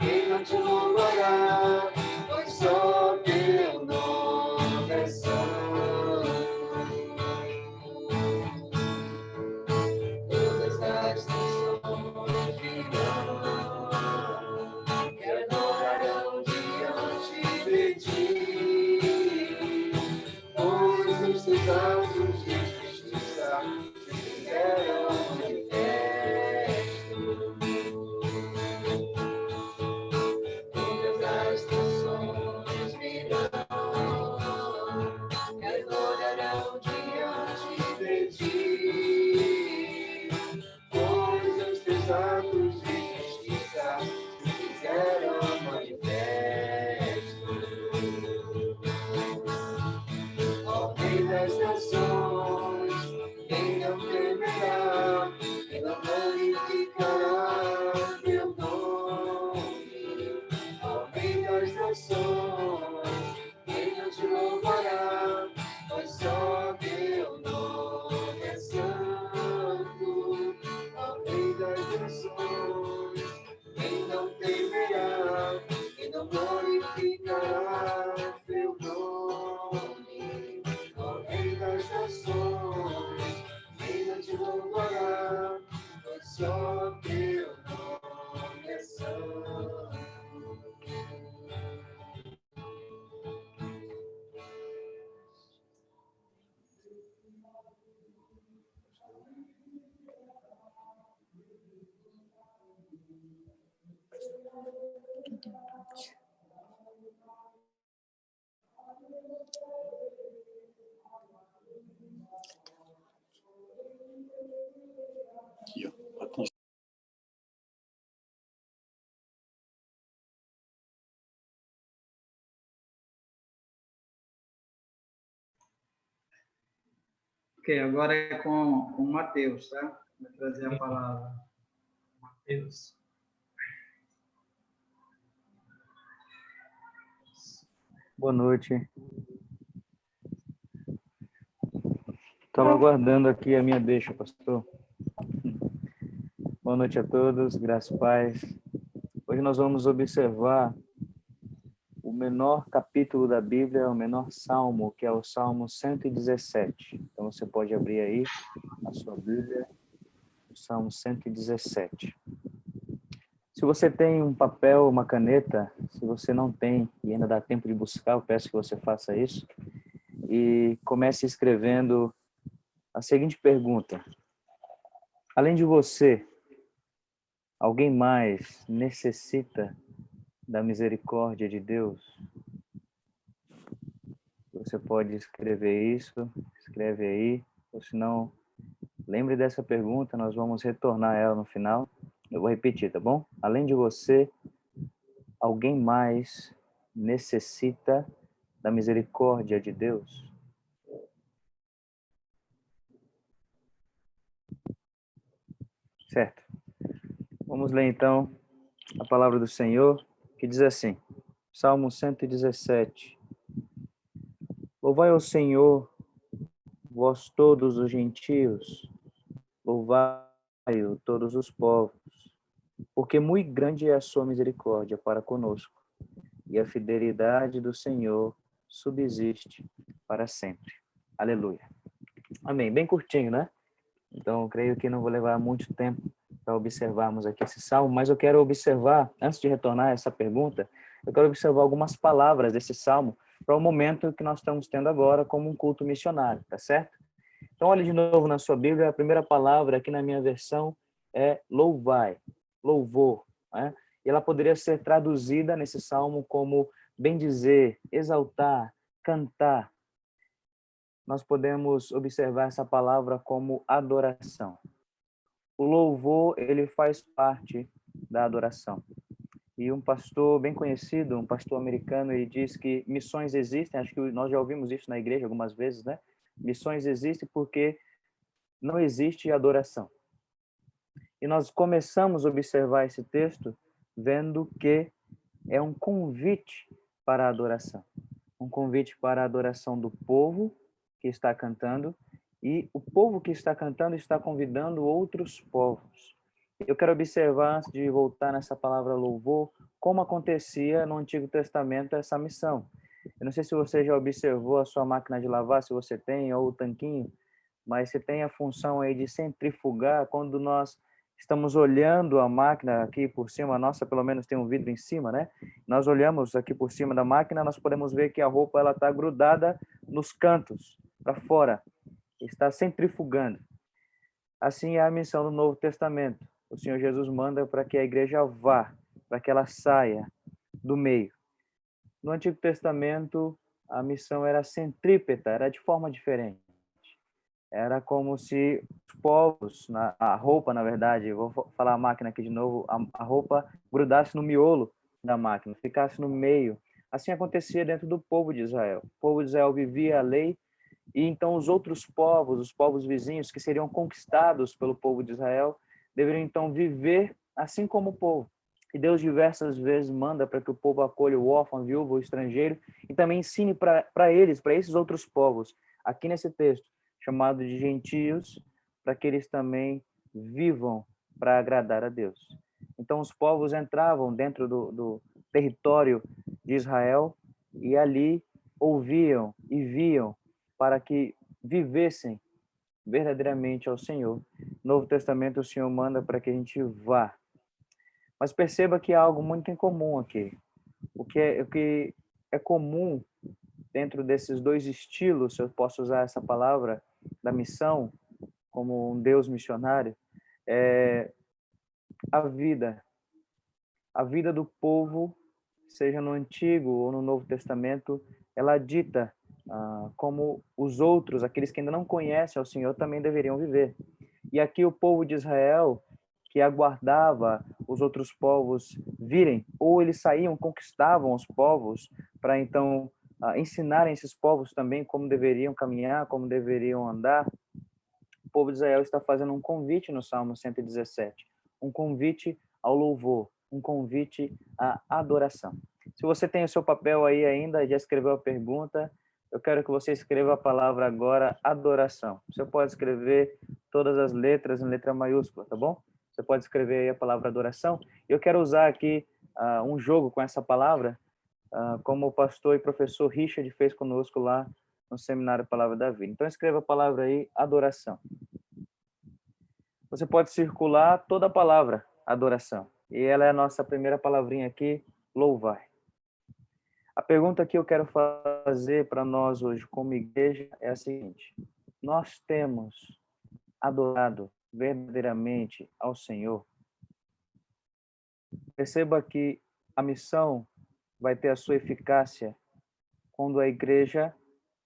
[SPEAKER 5] Quem não te louvará, pois só teu nome é santo. Todas as nações virão, que adorarão diante de ti, pois os teus atos de justiça se fizeram manifestos. Todas as nações virão, que adorarão diante de ti, pois os teus atos de justiça se fizeram manifestos. Ó Rei das nações, quem não temerá, quem não glorificará teu nome, ó Rei das nações, quem não te louvará, pois só teu nome é santo, ó Rei das nações, quem não temerá, quem não glorificará teu nome, ó Rei das nações, quem não te louvará, pois só teu nome é santo.
[SPEAKER 1] Ok, agora é com o Mateus, tá? Vai trazer a palavra. Mateus.
[SPEAKER 4] Boa noite. Estava aguardando aqui a minha deixa, pastor. Boa noite a todos, graças e paz. Hoje nós vamos observar o menor capítulo da Bíblia, o menor salmo, que é o Salmo 117. Então você pode abrir aí a sua Bíblia, o Salmo 117. Se você tem um papel, uma caneta, se você não tem e ainda dá tempo de buscar, eu peço que você faça isso e comece escrevendo a seguinte pergunta: além de você, alguém mais necessita da misericórdia de Deus? Você pode escrever isso, escreve aí, ou se não, lembre dessa pergunta, nós vamos retornar a ela no final. Eu vou repetir, tá bom? Além de você, alguém mais necessita da misericórdia de Deus? Certo. Vamos ler então a palavra do Senhor, que diz assim, Salmo 117. Louvai ao Senhor, vós todos os gentios, louvai-o todos os povos, porque muito grande é a sua misericórdia para conosco, e a fidelidade do Senhor subsiste para sempre. Aleluia. Amém. Bem curtinho, né? Então, eu creio que não vou levar muito tempo para observarmos aqui esse salmo, mas eu quero observar, antes de retornar a essa pergunta, eu quero observar algumas palavras desse salmo para o momento que nós estamos tendo agora como um culto missionário, tá certo? Então, olhe de novo na sua Bíblia, a primeira palavra aqui na minha versão é louvai, louvor, né? E ela poderia ser traduzida nesse salmo como bendizer, exaltar, cantar. Nós podemos observar essa palavra como adoração. O louvor, ele faz parte da adoração. E um pastor bem conhecido, um pastor americano, ele diz que missões existem, acho que nós já ouvimos isso na igreja algumas vezes, né? Missões existem porque não existe adoração. E nós começamos a observar esse texto vendo que é um convite para a adoração. Um convite para a adoração do povo que está cantando, e o povo que está cantando está convidando outros povos. Eu quero observar, antes de voltar nessa palavra louvor, como acontecia no Antigo Testamento essa missão. Eu não sei se você já observou a sua máquina de lavar, se você tem, ou o tanquinho, mas você tem a função aí de centrifugar. Quando nós estamos olhando a máquina aqui por cima, a nossa pelo menos tem um vidro em cima, né? Nós olhamos aqui por cima da máquina, nós podemos ver que a roupa ela está grudada nos cantos, para fora, está centrifugando. Assim é a missão do Novo Testamento. O Senhor Jesus manda para que a igreja vá, para que ela saia do meio. No Antigo Testamento, a missão era centrípeta, era de forma diferente. Era como se os povos, a roupa, na verdade, vou falar a máquina aqui de novo, a roupa grudasse no miolo da máquina, ficasse no meio. Assim acontecia dentro do povo de Israel. O povo de Israel vivia a lei, e então os outros povos, os povos vizinhos, que seriam conquistados pelo povo de Israel, deveriam então viver assim como o povo. E Deus diversas vezes manda para que o povo acolha o órfão, a viúva, o estrangeiro, e também ensine para eles, para esses outros povos, aqui nesse texto, chamado de gentios, para que eles também vivam para agradar a Deus. Então os povos entravam dentro do território de Israel e ali ouviam e viam para que vivessem verdadeiramente ao Senhor. No Novo Testamento o Senhor manda para que a gente vá. Mas perceba que há algo muito em comum aqui. O que é comum dentro desses dois estilos, se eu posso usar essa palavra, da missão, como um Deus missionário, é a vida. A vida do povo, seja no Antigo ou no Novo Testamento, ela dita como os outros, aqueles que ainda não conhecem ao Senhor, também deveriam viver. E aqui o povo de Israel, que aguardava os outros povos virem, ou eles saíam, conquistavam os povos, para então ensinarem esses povos também como deveriam caminhar, como deveriam andar. O povo de Israel está fazendo um convite no Salmo 117, um convite ao louvor, um convite à adoração. Se você tem o seu papel aí ainda, já escreveu a pergunta, eu quero que você escreva a palavra agora, adoração. Você pode escrever todas as letras em letra maiúscula, tá bom? Você pode escrever aí a palavra adoração. Eu quero usar aqui um jogo com essa palavra, como o pastor e professor Richard fez conosco lá no seminário Palavra da Vida. Então escreva a palavra aí, adoração. Você pode circular toda a palavra, adoração. E ela é a nossa primeira palavrinha aqui, louvar. A pergunta que eu quero fazer para nós hoje como igreja é a seguinte: nós temos adorado verdadeiramente ao Senhor? Perceba que a missão vai ter a sua eficácia quando a igreja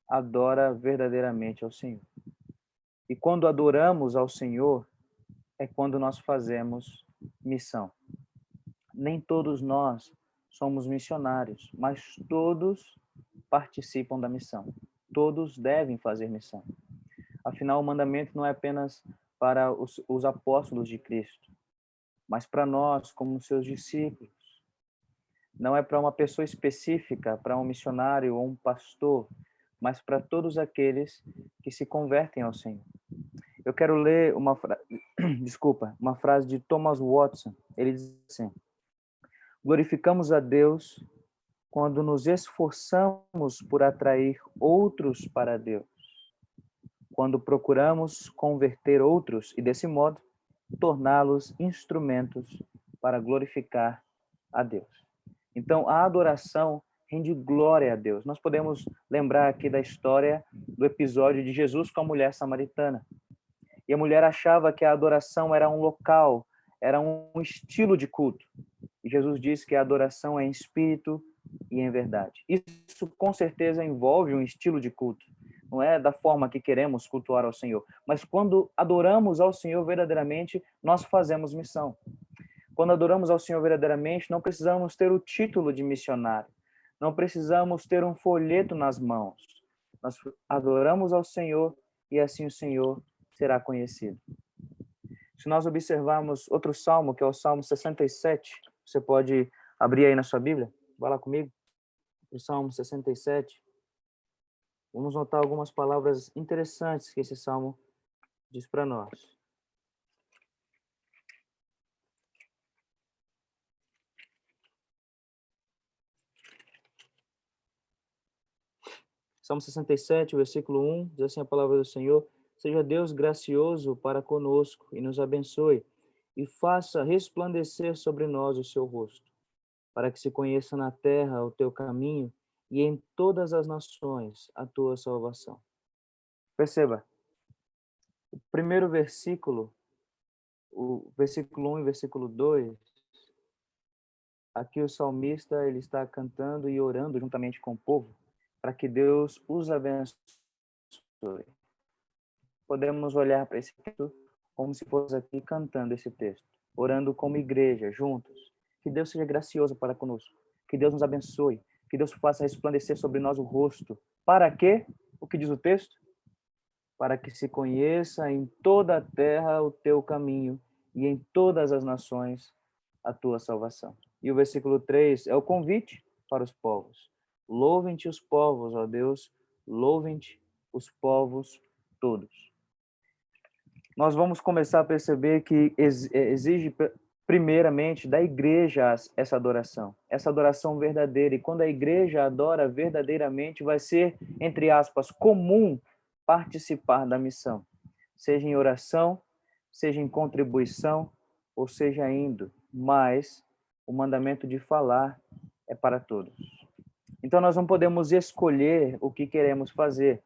[SPEAKER 4] adora verdadeiramente ao Senhor. E quando adoramos ao Senhor, é quando nós fazemos missão. Nem todos nós somos missionários, mas todos participam da missão. Todos devem fazer missão. Afinal, o mandamento não é apenas para os apóstolos de Cristo, mas para nós, como seus discípulos. Não é para uma pessoa específica, para um missionário ou um pastor, mas para todos aqueles que se convertem ao Senhor. Eu quero ler uma frase de Thomas Watson. Ele diz assim: glorificamos a Deus quando nos esforçamos por atrair outros para Deus, quando procuramos converter outros e, desse modo, torná-los instrumentos para glorificar a Deus. Então, a adoração rende glória a Deus. Nós podemos lembrar aqui da história do episódio de Jesus com a mulher samaritana. E a mulher achava que a adoração era um local, era um estilo de culto. E Jesus diz que a adoração é em espírito e em verdade. Isso com certeza envolve um estilo de culto. Não é da forma que queremos cultuar ao Senhor. Mas quando adoramos ao Senhor verdadeiramente, nós fazemos missão. Quando adoramos ao Senhor verdadeiramente, não precisamos ter o título de missionário. Não precisamos ter um folheto nas mãos. Nós adoramos ao Senhor e assim o Senhor será conhecido. Se nós observarmos outro salmo, que é o Salmo 67, você pode abrir aí na sua Bíblia, vai lá comigo, o Salmo 67. Vamos notar algumas palavras interessantes que esse salmo diz para nós. Salmo 67, versículo 1, diz assim a palavra do Senhor: Seja Deus gracioso para conosco e nos abençoe, e faça resplandecer sobre nós o seu rosto, para que se conheça na terra o teu caminho e em todas as nações a tua salvação. Perceba, o primeiro versículo, o versículo 1 e versículo 2, aqui o salmista ele está cantando e orando juntamente com o povo para que Deus os abençoe. Podemos olhar para esse texto como se fosse aqui cantando esse texto, orando como igreja, juntos. Que Deus seja gracioso para conosco, que Deus nos abençoe, que Deus faça resplandecer sobre nós o rosto. Para quê? O que diz o texto? Para que se conheça em toda a terra o teu caminho e em todas as nações a tua salvação. E o versículo 3 é o convite para os povos. Louvem-te os povos, ó Deus, louvem-te os povos todos. Nós vamos começar a perceber que exige primeiramente da igreja essa adoração verdadeira. E quando a igreja adora verdadeiramente, vai ser, entre aspas, comum participar da missão, seja em oração, seja em contribuição, ou seja indo, mas o mandamento de falar é para todos. Então nós não podemos escolher o que queremos fazer.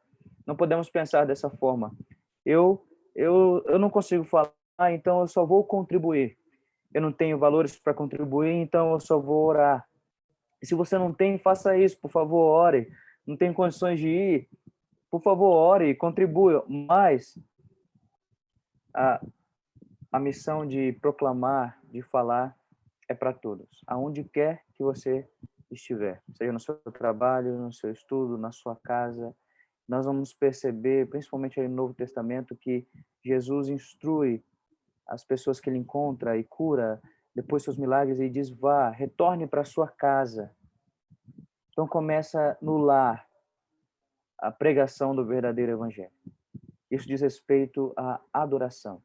[SPEAKER 4] Não podemos pensar dessa forma. Eu não consigo falar, então eu só vou contribuir. Eu não tenho valores para contribuir, então eu só vou orar. E se você não tem, faça isso, por favor, ore. Não tem condições de ir, por favor, ore e contribua. Mas a missão de proclamar, de falar, é para todos. Aonde quer que você estiver, seja no seu trabalho, no seu estudo, na sua casa, nós vamos perceber, principalmente aí no Novo Testamento, que Jesus instrui as pessoas que ele encontra e cura depois seus milagres e diz: vá, retorne para sua casa. Então começa no lar a pregação do verdadeiro evangelho. Isso diz respeito à adoração.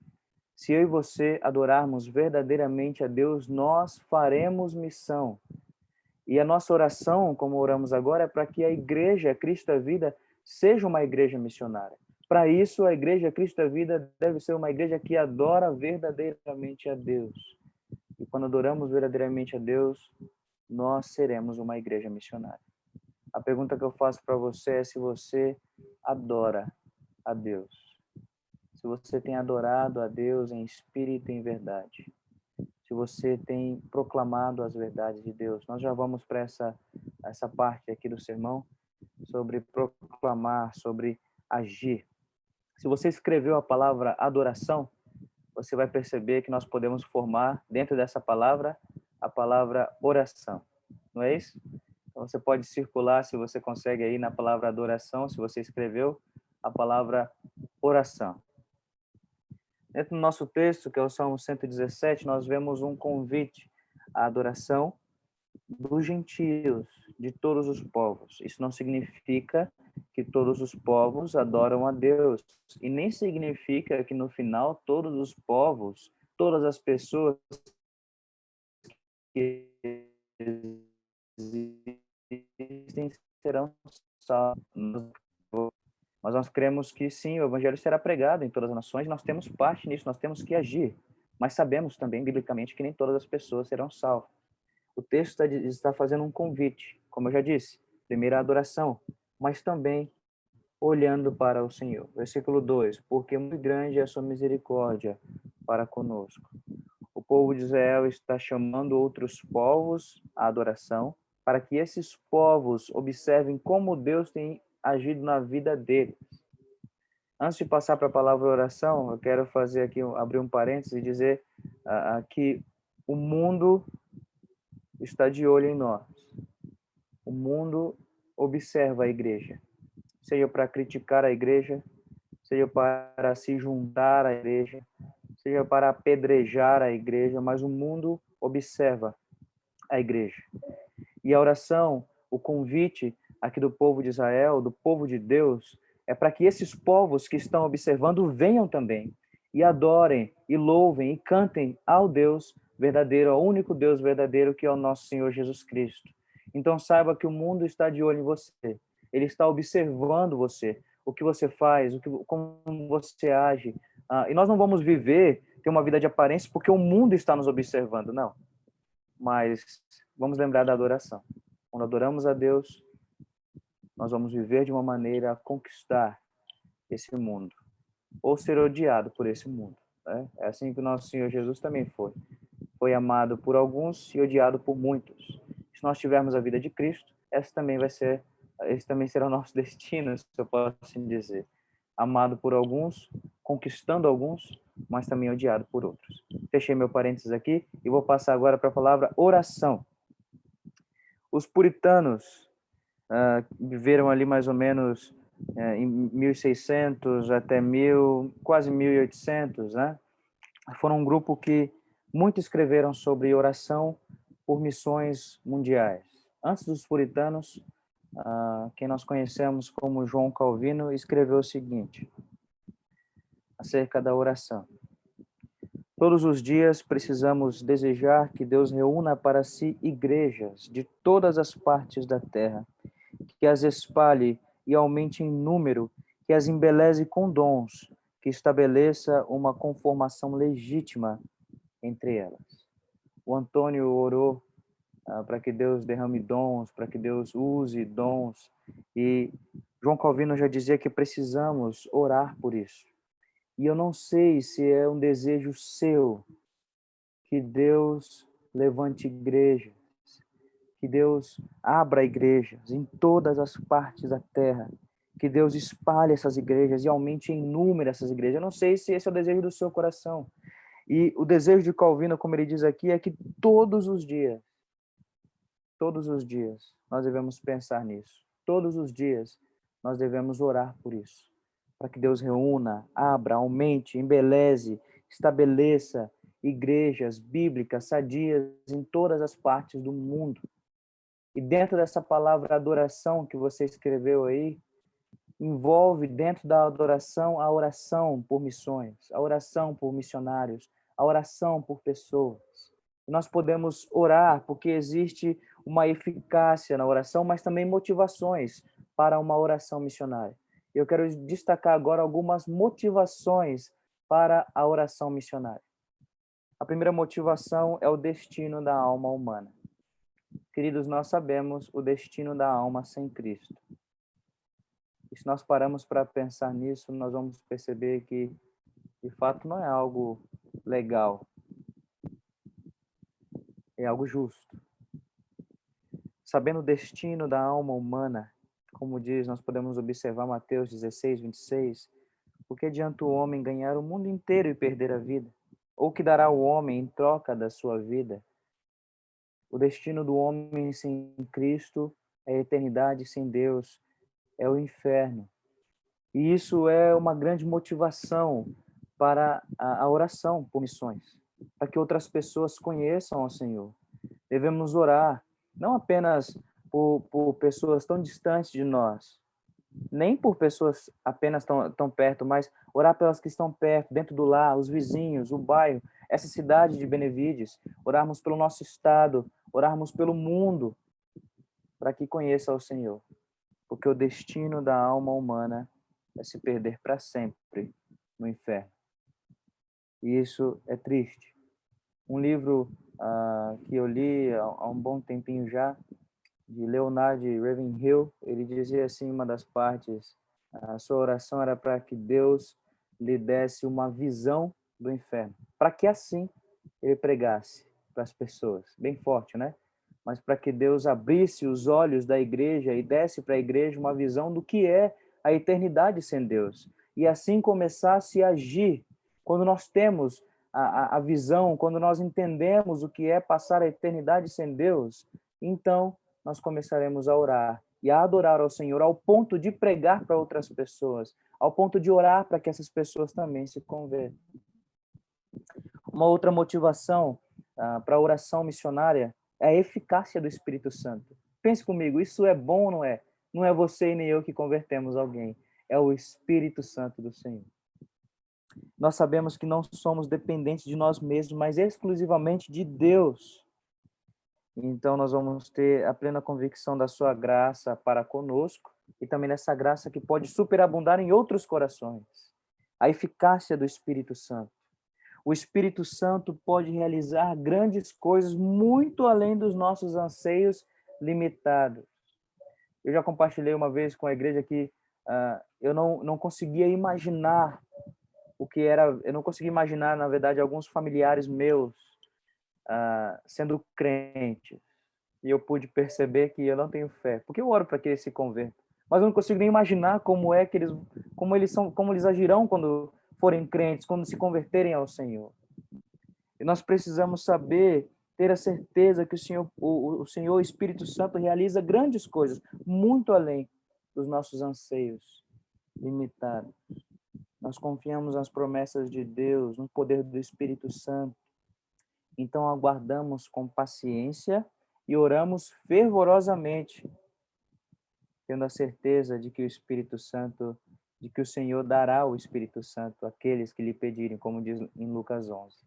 [SPEAKER 4] Se eu e você adorarmos verdadeiramente a Deus, nós faremos missão. E a nossa oração, como oramos agora, é para que a igreja Cristo da Vida seja uma igreja missionária. Para isso, a igreja Cristo da Vida deve ser uma igreja que adora verdadeiramente a Deus. E quando adoramos verdadeiramente a Deus, nós seremos uma igreja missionária. A pergunta que eu faço para você é se você adora a Deus. Se você tem adorado a Deus em espírito e em verdade. Se você tem proclamado as verdades de Deus. Nós já vamos para essa parte aqui do sermão sobre proclamar, sobre agir. Se você escreveu a palavra adoração, você vai perceber que nós podemos formar dentro dessa palavra a palavra oração. Não é isso? Então você pode circular, se você consegue aí na palavra adoração, se você escreveu a palavra oração. Dentro do nosso texto, que é o Salmo 117, nós vemos um convite à adoração dos gentios, de todos os povos. Isso não significa que todos os povos adoram a Deus. E nem significa que no final todos os povos, todas as pessoas que existem serão salvas. Mas nós cremos que sim, o evangelho será pregado em todas as nações, nós temos parte nisso, nós temos que agir. Mas sabemos também, biblicamente, que nem todas as pessoas serão salvas. O texto está fazendo um convite, como eu já disse, primeiro a adoração, mas também olhando para o Senhor. Versículo 2, porque muito grande é a sua misericórdia para conosco. O povo de Israel está chamando outros povos à adoração, para que esses povos observem como Deus tem agido na vida deles. Antes de passar para a palavra oração, eu quero fazer aqui, abrir um parênteses e dizer que o mundo está de olho em nós. O mundo observa a igreja. seja para criticar a igreja, seja para se juntar à igreja, seja para apedrejar a igreja, mas o mundo observa a igreja. E a oração, o convite aqui do povo de Israel, do povo de Deus, é para que esses povos que estão observando venham também e adorem, e louvem, e cantem ao Deus verdadeiro, ao único Deus verdadeiro, que é o nosso Senhor Jesus Cristo. Então saiba que o mundo está de olho em você. Ele está observando você, o que você faz, como você age. E nós não vamos ter uma vida de aparência porque o mundo está nos observando, não. Mas vamos lembrar da adoração. Quando adoramos a Deus, nós vamos viver de uma maneira a conquistar esse mundo, ou ser odiado por esse mundo. Né? É assim que o nosso Senhor Jesus também foi. Foi amado por alguns e odiado por muitos. Se nós tivermos a vida de Cristo, esse também será o nosso destino, se eu posso assim dizer. Amado por alguns, conquistando alguns, mas também odiado por outros. Fechei meu parênteses aqui e vou passar agora para a palavra oração. Os puritanos viveram ali mais ou menos em 1600 até quase 1800, né? Foram um grupo que muito escreveram sobre oração por missões mundiais. Antes dos puritanos, quem nós conhecemos como João Calvino escreveu o seguinte acerca da oração: todos os dias precisamos desejar que Deus reúna para si igrejas de todas as partes da terra, que as espalhe e aumente em número, que as embeleze com dons, que estabeleça uma conformação legítima entre elas. O Antônio orou para que Deus derrame dons, para que Deus use dons, e João Calvino já dizia que precisamos orar por isso. E eu não sei se é um desejo seu que Deus levante igrejas, que Deus abra igrejas em todas as partes da terra, que Deus espalhe essas igrejas e aumente em número essas igrejas. Eu não sei se esse é o desejo do seu coração. E o desejo de Calvino, como ele diz aqui, é que todos os dias, nós devemos pensar nisso. Todos os dias, nós devemos orar por isso. Para que Deus reúna, abra, aumente, embeleze, estabeleça igrejas bíblicas sadias em todas as partes do mundo. E dentro dessa palavra adoração que você escreveu aí, envolve dentro da adoração a oração por missões, a oração por missionários, a oração por pessoas. Nós podemos orar porque existe uma eficácia na oração, mas também motivações para uma oração missionária. Eu quero destacar agora algumas motivações para a oração missionária. A primeira motivação é o destino da alma humana. Queridos, nós sabemos o destino da alma sem Cristo. E se nós paramos para pensar nisso, nós vamos perceber que, de fato, não é algo legal. É algo justo. Sabendo o destino da alma humana, como diz, nós podemos observar Mateus 16, 26, o que adianta o homem ganhar o mundo inteiro e perder a vida? Ou que dará o homem em troca da sua vida? O destino do homem sem Cristo é a eternidade sem Deus, é o inferno. E isso é uma grande motivação para a oração por missões, para que outras pessoas conheçam ao Senhor. Devemos orar, não apenas por pessoas tão distantes de nós, nem por pessoas apenas tão perto, mas orar pelas que estão perto, dentro do lar, os vizinhos, o bairro, essa cidade de Benevides, orarmos pelo nosso estado, orarmos pelo mundo, para que conheça o Senhor. Porque o destino da alma humana é se perder para sempre no inferno. E isso é triste. Um livro que eu li há um bom tempinho já, de Leonard Ravenhill, ele dizia assim, uma das partes, a sua oração era para que Deus lhe desse uma visão do inferno, para que assim ele pregasse para as pessoas. Bem forte, né? Mas para que Deus abrisse os olhos da igreja e desse para a igreja uma visão do que é a eternidade sem Deus. E assim começasse a agir. Quando nós temos a visão, quando nós entendemos o que é passar a eternidade sem Deus, então nós começaremos a orar e a adorar ao Senhor ao ponto de pregar para outras pessoas, ao ponto de orar para que essas pessoas também se convertam. Uma outra motivação para a oração missionária é a eficácia do Espírito Santo. Pense comigo, isso é bom ou não é? Não é você e nem eu que convertemos alguém, é o Espírito Santo do Senhor. Nós sabemos que não somos dependentes de nós mesmos, mas exclusivamente de Deus. Então, nós vamos ter a plena convicção da sua graça para conosco e também dessa graça que pode superabundar em outros corações. A eficácia do Espírito Santo. O Espírito Santo pode realizar grandes coisas muito além dos nossos anseios limitados. Eu já compartilhei uma vez com a igreja que eu não conseguia imaginar o que era. Eu não conseguia imaginar, na verdade, alguns familiares meus sendo crentes. E eu pude perceber que eu não tenho fé, porque eu oro para que eles se convertam. Mas eu não consigo nem imaginar como eles agirão quando forem crentes, quando se converterem ao Senhor. E nós precisamos saber, ter a certeza que o Senhor Espírito Santo realiza grandes coisas, muito além dos nossos anseios limitados. Nós confiamos nas promessas de Deus, no poder do Espírito Santo. Então aguardamos com paciência e oramos fervorosamente, tendo a certeza de que o Espírito Santo, de que o Senhor dará o Espírito Santo àqueles que lhe pedirem, como diz em Lucas 11.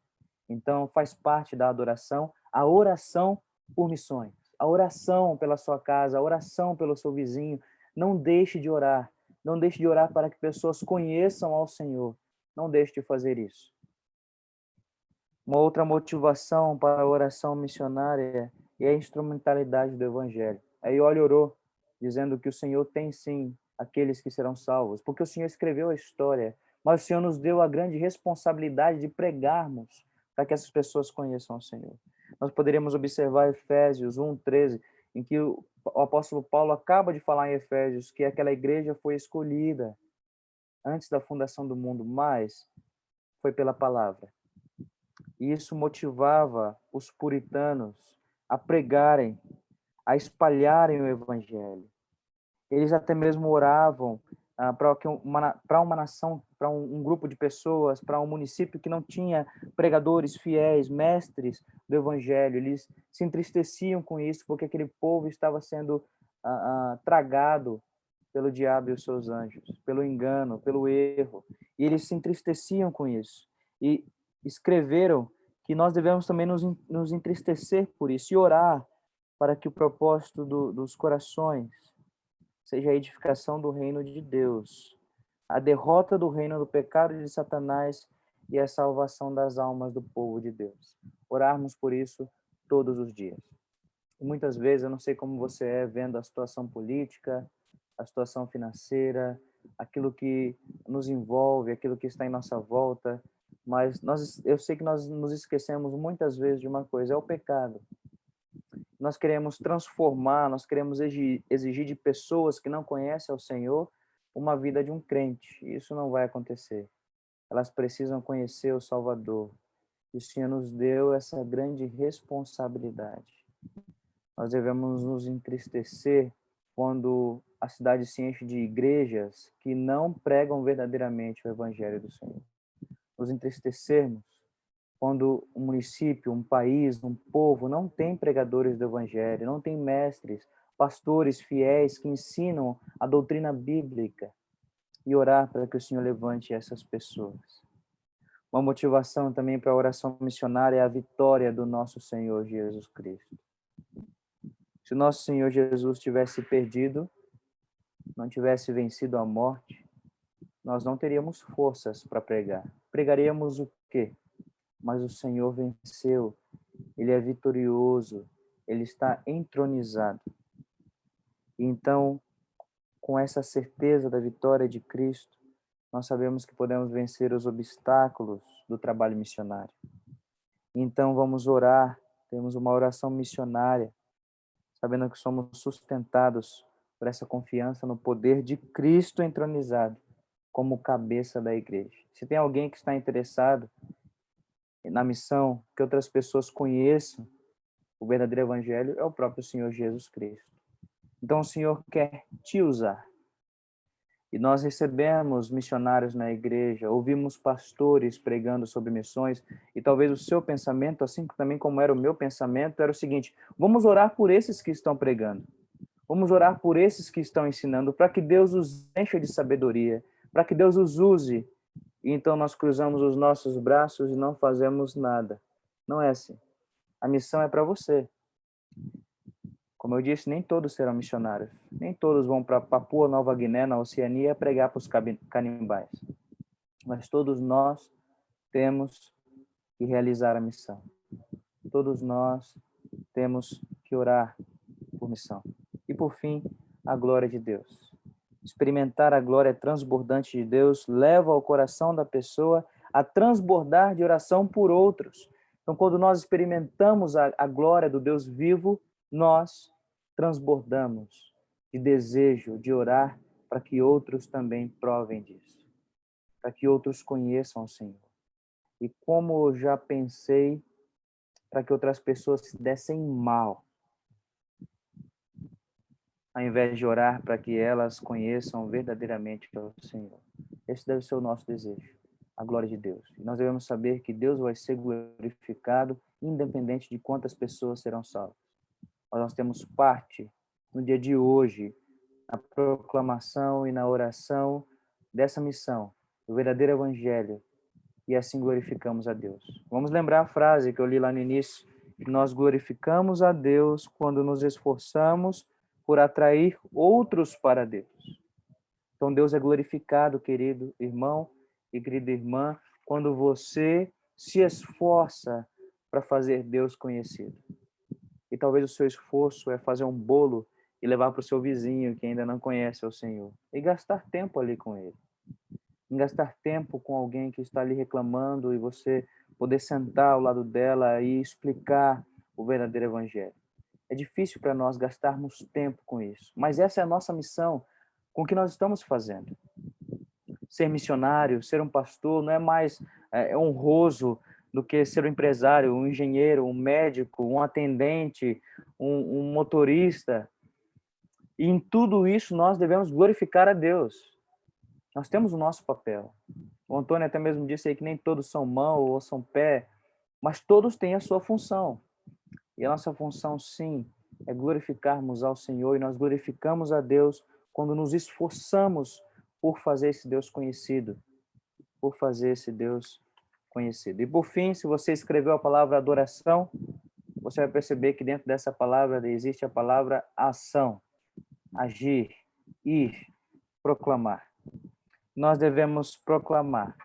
[SPEAKER 4] Então, faz parte da adoração a oração por missões, a oração pela sua casa, a oração pelo seu vizinho. Não deixe de orar. Não deixe de orar para que pessoas conheçam ao Senhor. Não deixe de fazer isso. Uma outra motivação para a oração missionária é a instrumentalidade do Evangelho. Aí Olho orou, dizendo que o Senhor tem sim aqueles que serão salvos, porque o Senhor escreveu a história, mas o Senhor nos deu a grande responsabilidade de pregarmos para que essas pessoas conheçam o Senhor. Nós poderíamos observar Efésios 1:13, em que o apóstolo Paulo acaba de falar em Efésios que aquela igreja foi escolhida antes da fundação do mundo, mas foi pela palavra. E isso motivava os puritanos a pregarem, a espalharem o evangelho. Eles até mesmo oravam para uma nação, para um grupo de pessoas, para um município que não tinha pregadores fiéis, mestres do evangelho. Eles se entristeciam com isso, porque aquele povo estava sendo tragado pelo diabo e os seus anjos, pelo engano, pelo erro. E eles se entristeciam com isso. E escreveram que nós devemos também nos entristecer por isso e orar para que o propósito dos corações seja a edificação do reino de Deus, a derrota do reino do pecado de Satanás e a salvação das almas do povo de Deus. Orarmos por isso todos os dias. E muitas vezes, eu não sei como você é vendo a situação política, a situação financeira, aquilo que nos envolve, aquilo que está em nossa volta, mas eu sei que nós nos esquecemos muitas vezes de uma coisa, é o pecado. Nós queremos transformar, nós queremos exigir de pessoas que não conhecem ao Senhor uma vida de um crente. Isso não vai acontecer. Elas precisam conhecer o Salvador. E o Senhor nos deu essa grande responsabilidade. Nós devemos nos entristecer quando a cidade se enche de igrejas que não pregam verdadeiramente o Evangelho do Senhor. Nos entristecermos quando um município, um país, um povo não tem pregadores do Evangelho, não tem mestres, pastores fiéis que ensinam a doutrina bíblica, e orar para que o Senhor levante essas pessoas. Uma motivação também para a oração missionária é a vitória do nosso Senhor Jesus Cristo. Se o nosso Senhor Jesus tivesse perdido, não tivesse vencido a morte, nós não teríamos forças para pregar. Pregaríamos o quê? Mas o Senhor venceu, Ele é vitorioso, Ele está entronizado. Então, com essa certeza da vitória de Cristo, nós sabemos que podemos vencer os obstáculos do trabalho missionário. Então, vamos orar, temos uma oração missionária, sabendo que somos sustentados por essa confiança no poder de Cristo entronizado como cabeça da igreja. Se tem alguém que está interessado na missão, que outras pessoas conheçam o verdadeiro evangelho, é o próprio Senhor Jesus Cristo. Então o Senhor quer te usar. E nós recebemos missionários na igreja, ouvimos pastores pregando sobre missões, e talvez o seu pensamento, assim também como era o meu pensamento, era o seguinte: vamos orar por esses que estão pregando. Vamos orar por esses que estão ensinando, para que Deus os encha de sabedoria, para que Deus os use. E então nós cruzamos os nossos braços e não fazemos nada. Não é assim. A missão é para você. Como eu disse, nem todos serão missionários. Nem todos vão para Papua Nova Guiné, na Oceania, pregar para os canibais. Mas todos nós temos que realizar a missão. Todos nós temos que orar por missão. E por fim, a glória de Deus. Experimentar a glória transbordante de Deus leva o coração da pessoa a transbordar de oração por outros. Então, quando nós experimentamos a glória do Deus vivo, nós transbordamos de desejo de orar para que outros também provem disso, para que outros conheçam o Senhor. E como eu já pensei, para que outras pessoas se dessem mal, ao invés de orar para que elas conheçam verdadeiramente o Senhor. Esse deve ser o nosso desejo, a glória de Deus. E nós devemos saber que Deus vai ser glorificado, independente de quantas pessoas serão salvas. Nós temos parte, no dia de hoje, na proclamação e na oração dessa missão, do verdadeiro evangelho, e assim glorificamos a Deus. Vamos lembrar a frase que eu li lá no início, que nós glorificamos a Deus quando nos esforçamos por atrair outros para Deus. Então Deus é glorificado, querido irmão e querida irmã, quando você se esforça para fazer Deus conhecido. E talvez o seu esforço é fazer um bolo e levar para o seu vizinho que ainda não conhece o Senhor. E gastar tempo ali com ele. Em gastar tempo com alguém que está ali reclamando e você poder sentar ao lado dela e explicar o verdadeiro evangelho. É difícil para nós gastarmos tempo com isso, mas essa é a nossa missão com o que nós estamos fazendo. Ser missionário, ser um pastor, não é mais honroso do que ser um empresário, um engenheiro, um médico, um atendente, um motorista. E em tudo isso nós devemos glorificar a Deus. Nós temos o nosso papel. O Antônio até mesmo disse aí que nem todos são mão ou são pé, mas todos têm a sua função. E a nossa função, sim, é glorificarmos ao Senhor, e nós glorificamos a Deus quando nos esforçamos por fazer esse Deus conhecido. Por fazer esse Deus conhecido. E por fim, se você escreveu a palavra adoração, você vai perceber que dentro dessa palavra existe a palavra ação. Agir, ir, proclamar. Nós devemos proclamar.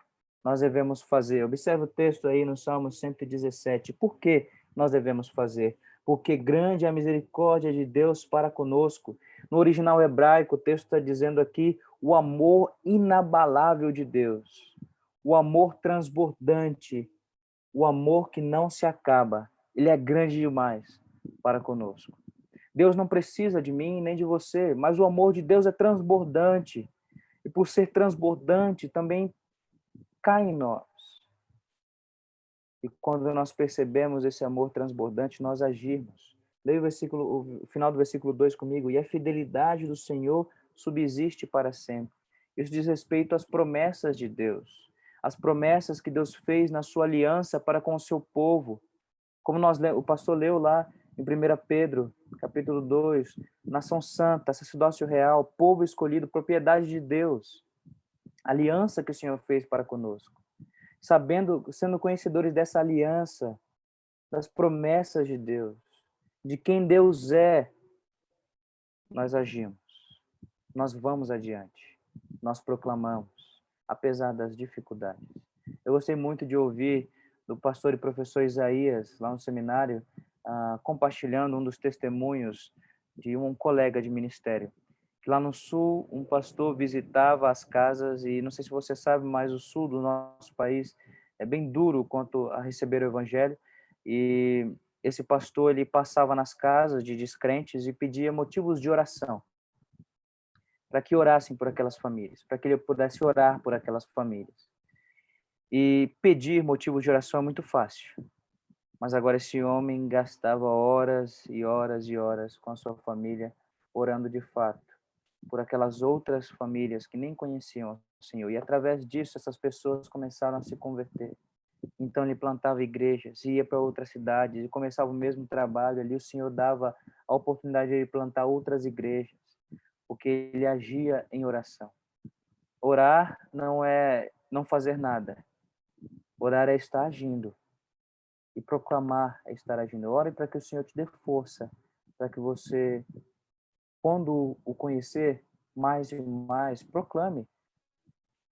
[SPEAKER 4] Nós devemos fazer. Observe o texto aí no Salmo 117. Por que nós devemos fazer? Porque grande é a misericórdia de Deus para conosco. No original hebraico, o texto está dizendo aqui o amor inabalável de Deus. O amor transbordante. O amor que não se acaba. Ele é grande demais para conosco. Deus não precisa de mim nem de você, mas o amor de Deus é transbordante. E por ser transbordante, também cai em nós. E quando nós percebemos esse amor transbordante, nós agirmos. Leia o final do versículo 2 comigo. E a fidelidade do Senhor subsiste para sempre. Isso diz respeito às promessas de Deus. As promessas que Deus fez na sua aliança para com o seu povo. Como o pastor leu lá em 1 Pedro, capítulo 2, nação santa, sacerdócio real, povo escolhido, propriedade de Deus. Aliança que o Senhor fez para conosco. Sendo conhecedores dessa aliança, das promessas de Deus, de quem Deus é, nós agimos, nós vamos adiante, nós proclamamos, apesar das dificuldades. Eu gostei muito de ouvir do pastor e professor Isaías, lá no seminário, compartilhando um dos testemunhos de um colega de ministério. Lá no sul, um pastor visitava as casas, e não sei se você sabe, mas o sul do nosso país é bem duro quanto a receber o evangelho, e esse pastor ele passava nas casas de descrentes e pedia motivos de oração, para que orassem por aquelas famílias, para que ele pudesse orar por aquelas famílias. E pedir motivos de oração é muito fácil, mas agora esse homem gastava horas e horas e horas com a sua família orando de fato por aquelas outras famílias que nem conheciam o Senhor. E através disso, essas pessoas começaram a se converter. Então ele plantava igrejas, ia para outras cidades e começava o mesmo trabalho. Ali o Senhor dava a oportunidade de ele plantar outras igrejas, porque ele agia em oração. Orar não é não fazer nada. Orar é estar agindo. E proclamar é estar agindo. Ore para que o Senhor te dê força, para que você, quando o conhecer mais e mais, proclame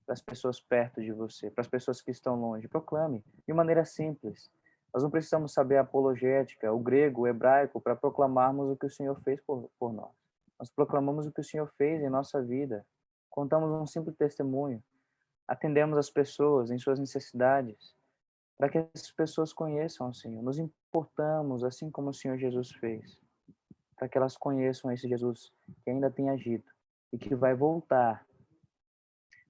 [SPEAKER 4] para as pessoas perto de você, para as pessoas que estão longe. Proclame de maneira simples. Nós não precisamos saber a apologética, o grego, o hebraico, para proclamarmos o que o Senhor fez por nós. Nós proclamamos o que o Senhor fez em nossa vida. Contamos um simples testemunho. Atendemos as pessoas em suas necessidades, para que as pessoas conheçam o Senhor. Nos importamos, assim como o Senhor Jesus fez, para que elas conheçam esse Jesus que ainda tem agido e que vai voltar.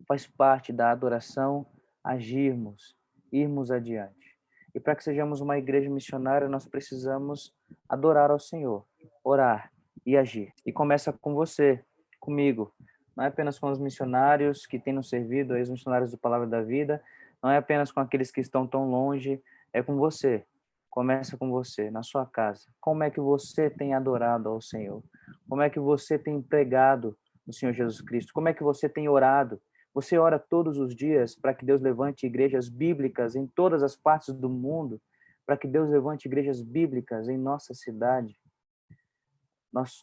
[SPEAKER 4] Faz parte da adoração agirmos, irmos adiante. E para que sejamos uma igreja missionária, nós precisamos adorar ao Senhor, orar e agir. E começa com você, comigo. Não é apenas com os missionários que têm nos servido, os missionários da Palavra da Vida, não é apenas com aqueles que estão tão longe, é com você. Começa com você, na sua casa. Como é que você tem adorado ao Senhor? Como é que você tem pregado no Senhor Jesus Cristo? Como é que você tem orado? Você ora todos os dias para que Deus levante igrejas bíblicas em todas as partes do mundo, para que Deus levante igrejas bíblicas em nossa cidade.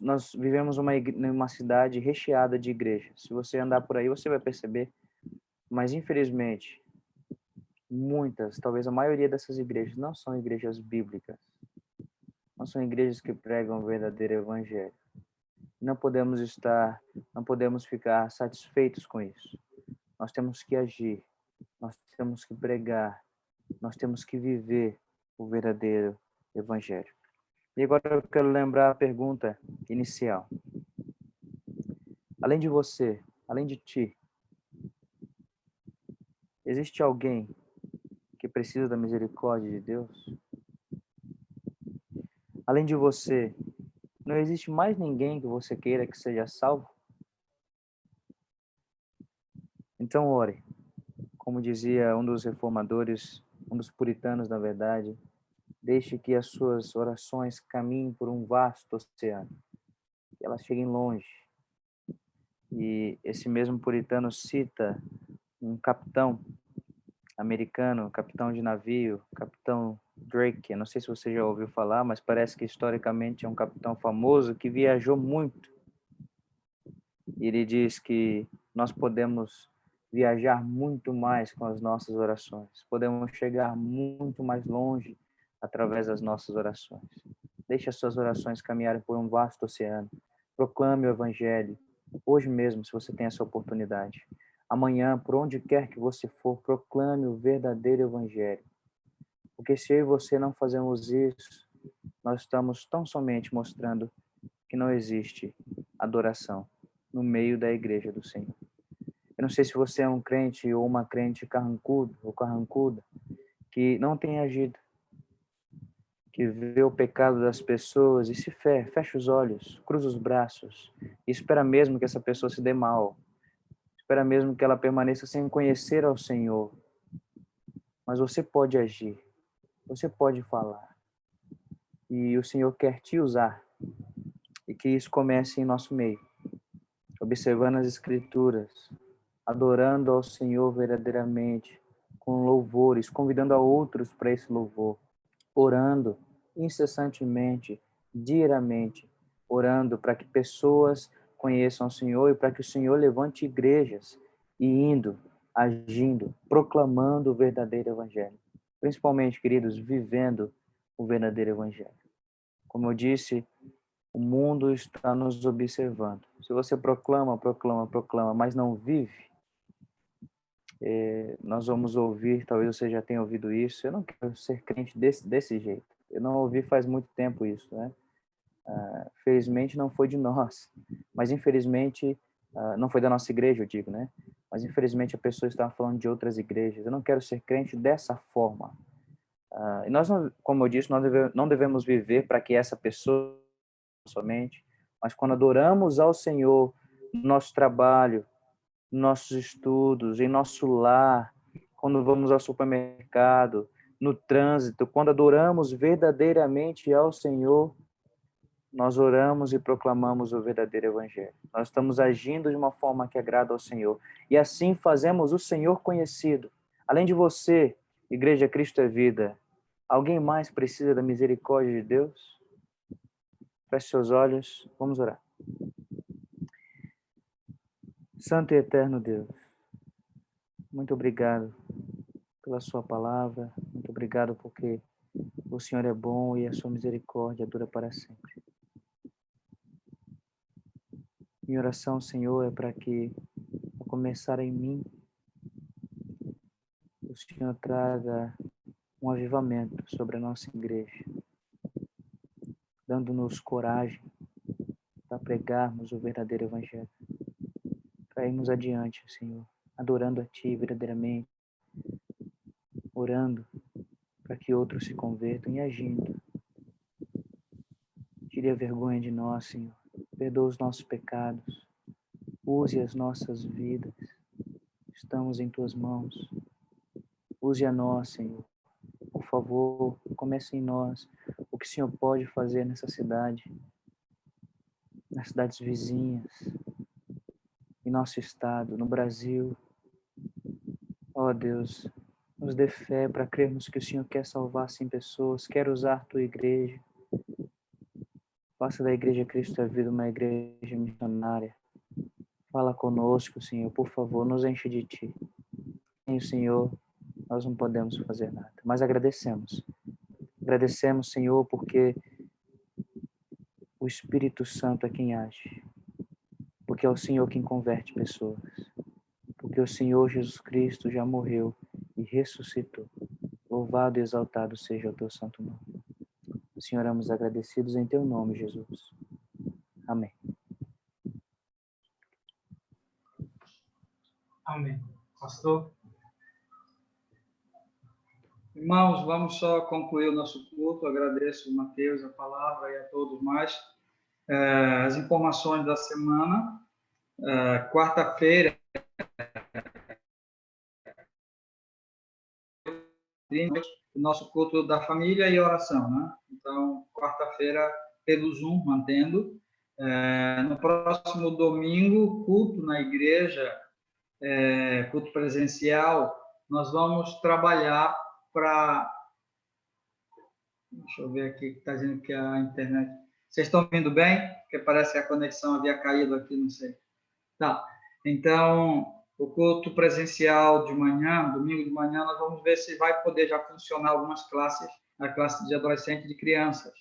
[SPEAKER 4] Nós vivemos uma cidade recheada de igrejas. Se você andar por aí, você vai perceber. Mas, infelizmente, muitas, talvez a maioria dessas igrejas não são igrejas bíblicas. Não são igrejas que pregam o verdadeiro evangelho. Não podemos ficar satisfeitos com isso. Nós temos que agir, nós temos que pregar, nós temos que viver o verdadeiro evangelho. E agora eu quero lembrar a pergunta inicial. Além de você, além de ti, existe alguém que precisa da misericórdia de Deus? Além de você, não existe mais ninguém que você queira que seja salvo? Então ore. Como dizia um dos reformadores, um dos puritanos, na verdade, deixe que as suas orações caminhem por um vasto oceano, que elas cheguem longe. E esse mesmo puritano cita um capitão americano, capitão de navio, capitão Drake. Eu não sei se você já ouviu falar, mas parece que historicamente é um capitão famoso que viajou muito. E ele diz que nós podemos viajar muito mais com as nossas orações. Podemos chegar muito mais longe através das nossas orações. Deixe as suas orações caminharem por um vasto oceano. Proclame o evangelho. Hoje mesmo, se você tem essa oportunidade. Amanhã, por onde quer que você for, proclame o verdadeiro evangelho. Porque se eu e você não fazemos isso, nós estamos tão somente mostrando que não existe adoração no meio da igreja do Senhor. Eu não sei se você é um crente ou uma crente carrancudo ou carrancuda que não tem agido, que vê o pecado das pessoas e se fecha os olhos, cruza os braços e espera mesmo que essa pessoa se dê mal, espera mesmo que ela permaneça sem conhecer ao Senhor. Mas você pode agir, você pode falar e o Senhor quer te usar e que isso comece em nosso meio, observando as Escrituras, adorando ao Senhor verdadeiramente, com louvores, convidando a outros para esse louvor, orando incessantemente, diariamente, orando para que pessoas conheçam o Senhor e para que o Senhor levante igrejas e indo, agindo, proclamando o verdadeiro evangelho. Principalmente, queridos, vivendo o verdadeiro evangelho. Como eu disse, o mundo está nos observando. Se você proclama, mas não vive, nós vamos ouvir, talvez você já tenha ouvido isso, eu não quero ser crente desse jeito. Eu não ouvi faz muito tempo isso, né? Felizmente não foi de nós, mas infelizmente, não foi da nossa igreja, eu digo, né? Mas infelizmente a pessoa estava falando de outras igrejas. Eu não quero ser crente dessa forma. E nós, como eu disse, nós não devemos viver para que essa pessoa somente, Mas quando adoramos ao Senhor no nosso trabalho, nos nossos estudos, em nosso lar, quando vamos ao supermercado, no trânsito, quando adoramos verdadeiramente ao Senhor, nós oramos e proclamamos o verdadeiro evangelho. Nós estamos agindo de uma forma que agrada ao Senhor. E assim fazemos o Senhor conhecido. Além de você, Igreja Cristo é Vida, alguém mais precisa da misericórdia de Deus? Feche seus olhos, vamos orar. Santo e eterno Deus, muito obrigado pela sua palavra, muito obrigado porque o Senhor é bom e a sua misericórdia dura para sempre. Minha oração, Senhor, é para que, ao começar em mim, o Senhor traga um avivamento sobre a nossa igreja, dando-nos coragem para pregarmos o verdadeiro evangelho, para irmos adiante, Senhor, adorando a Ti verdadeiramente, orando para que outros se convertam e agindo. Tire a vergonha de nós, Senhor. Perdoa os nossos pecados. Use as nossas vidas. Estamos em Tuas mãos. Use a nós, Senhor. Por favor, comece em nós o que o Senhor pode fazer nessa cidade, nas cidades vizinhas, em nosso estado, no Brasil. Ó Deus, nos dê fé para crermos que o Senhor quer salvar, sim, pessoas, quer usar Tua igreja. Faça da Igreja Cristo é Vida uma igreja missionária. Fala conosco, Senhor, por favor, nos enche de Ti. Sem o Senhor, nós não podemos fazer nada. Mas agradecemos. Agradecemos, Senhor, porque o Espírito Santo é quem age. Porque é o Senhor quem converte pessoas. Porque o Senhor Jesus Cristo já morreu e ressuscitou. Louvado e exaltado seja o Teu santo nome. Senhor, oramos agradecidos em Teu nome, Jesus. Amém.
[SPEAKER 1] Amém. Pastor? Irmãos, vamos só concluir o nosso culto. Agradeço, Mateus, a palavra e a todos mais. As informações da semana. Quarta-feira, o nosso culto da família e oração, né? Então, quarta-feira, pelo Zoom, mantendo. No próximo domingo, culto na igreja, culto presencial, nós vamos trabalhar para... Deixa eu ver aqui, que está dizendo que a internet... Vocês estão ouvindo bem? Porque parece que a conexão havia caído aqui, não sei. Tá. Então, o culto presencial de manhã, domingo de manhã, nós vamos ver se vai poder já funcionar algumas classes, a classe de adolescente e de crianças.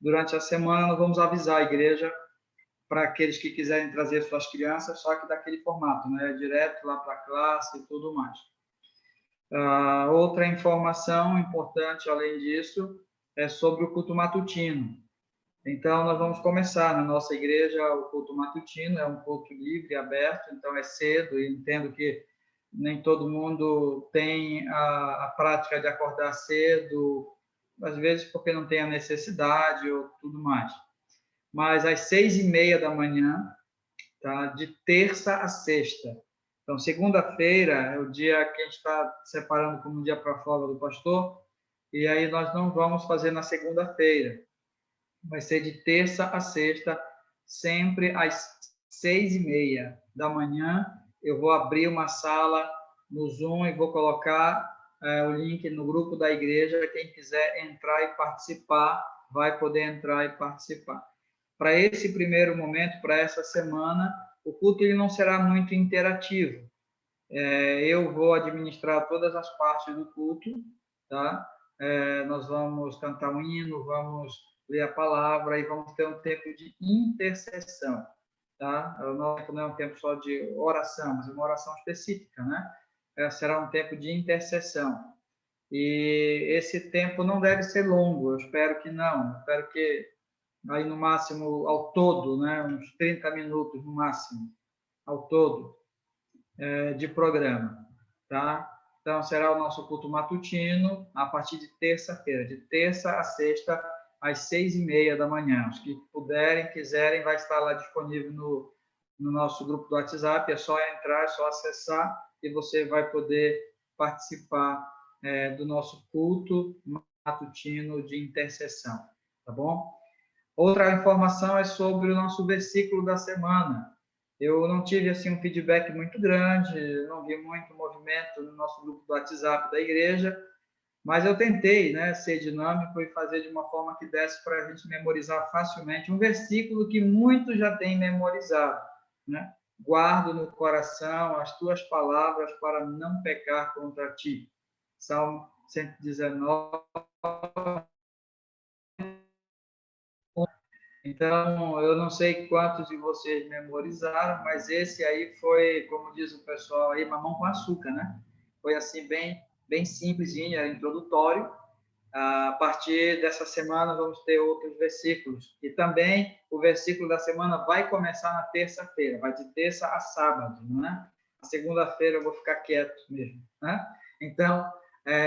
[SPEAKER 1] Durante a semana, nós vamos avisar a igreja para aqueles que quiserem trazer suas crianças, só que daquele formato, né? Direto lá para a classe e tudo mais. Outra informação importante, além disso, é sobre o culto matutino. Então, nós vamos começar na nossa igreja o culto matutino, é um culto livre, aberto, então é cedo, e entendo que nem todo mundo tem a prática de acordar cedo, às vezes porque não tem a necessidade ou tudo mais. Mas às 6h30 da manhã, tá? De terça a sexta. Então, segunda-feira é o dia que a gente está separando como dia para a folga do pastor, e aí nós não vamos fazer na segunda-feira. Vai ser de terça a sexta, sempre às 6h30 da manhã. Eu vou abrir uma sala no Zoom e vou colocar o link no grupo da igreja. Quem quiser entrar e participar, vai poder entrar e participar. Para esse primeiro momento, para essa semana, o culto ele não será muito interativo. Eu vou administrar todas as partes do culto, tá? Nós vamos cantar um hino, vamos ler a palavra e vamos ter um tempo de intercessão, tá? Não é um tempo só de oração, mas é uma oração específica, né? Será um tempo de intercessão. E esse tempo não deve ser longo, eu espero que não. Eu espero que aí no máximo, ao todo, né? Uns 30 minutos no máximo, ao todo, de programa, tá? Então, será o nosso culto matutino a partir de terça-feira, de terça a sexta, às 6h30 da manhã. Os que puderem, quiserem, vai estar lá disponível no nosso grupo do WhatsApp. É só entrar, é só acessar e você vai poder participar do nosso culto matutino de intercessão, tá bom? Outra informação é sobre o nosso versículo da semana. Eu não tive assim um feedback muito grande, não vi muito movimento no nosso grupo do WhatsApp da igreja, mas eu tentei, né, ser dinâmico e fazer de uma forma que desse para a gente memorizar facilmente um versículo que muitos já têm memorizado, né? Guardo no coração as tuas palavras para não pecar contra ti. Salmo 119. Então, eu não sei quantos de vocês memorizaram, mas esse aí foi, como diz o pessoal aí, mamão com açúcar, né? Foi assim, bem simplesinho, era introdutório. A partir dessa semana, vamos ter outros versículos. E também o versículo da semana vai começar na terça-feira, vai de terça a sábado, né? A segunda-feira eu vou ficar quieto mesmo, né? Então,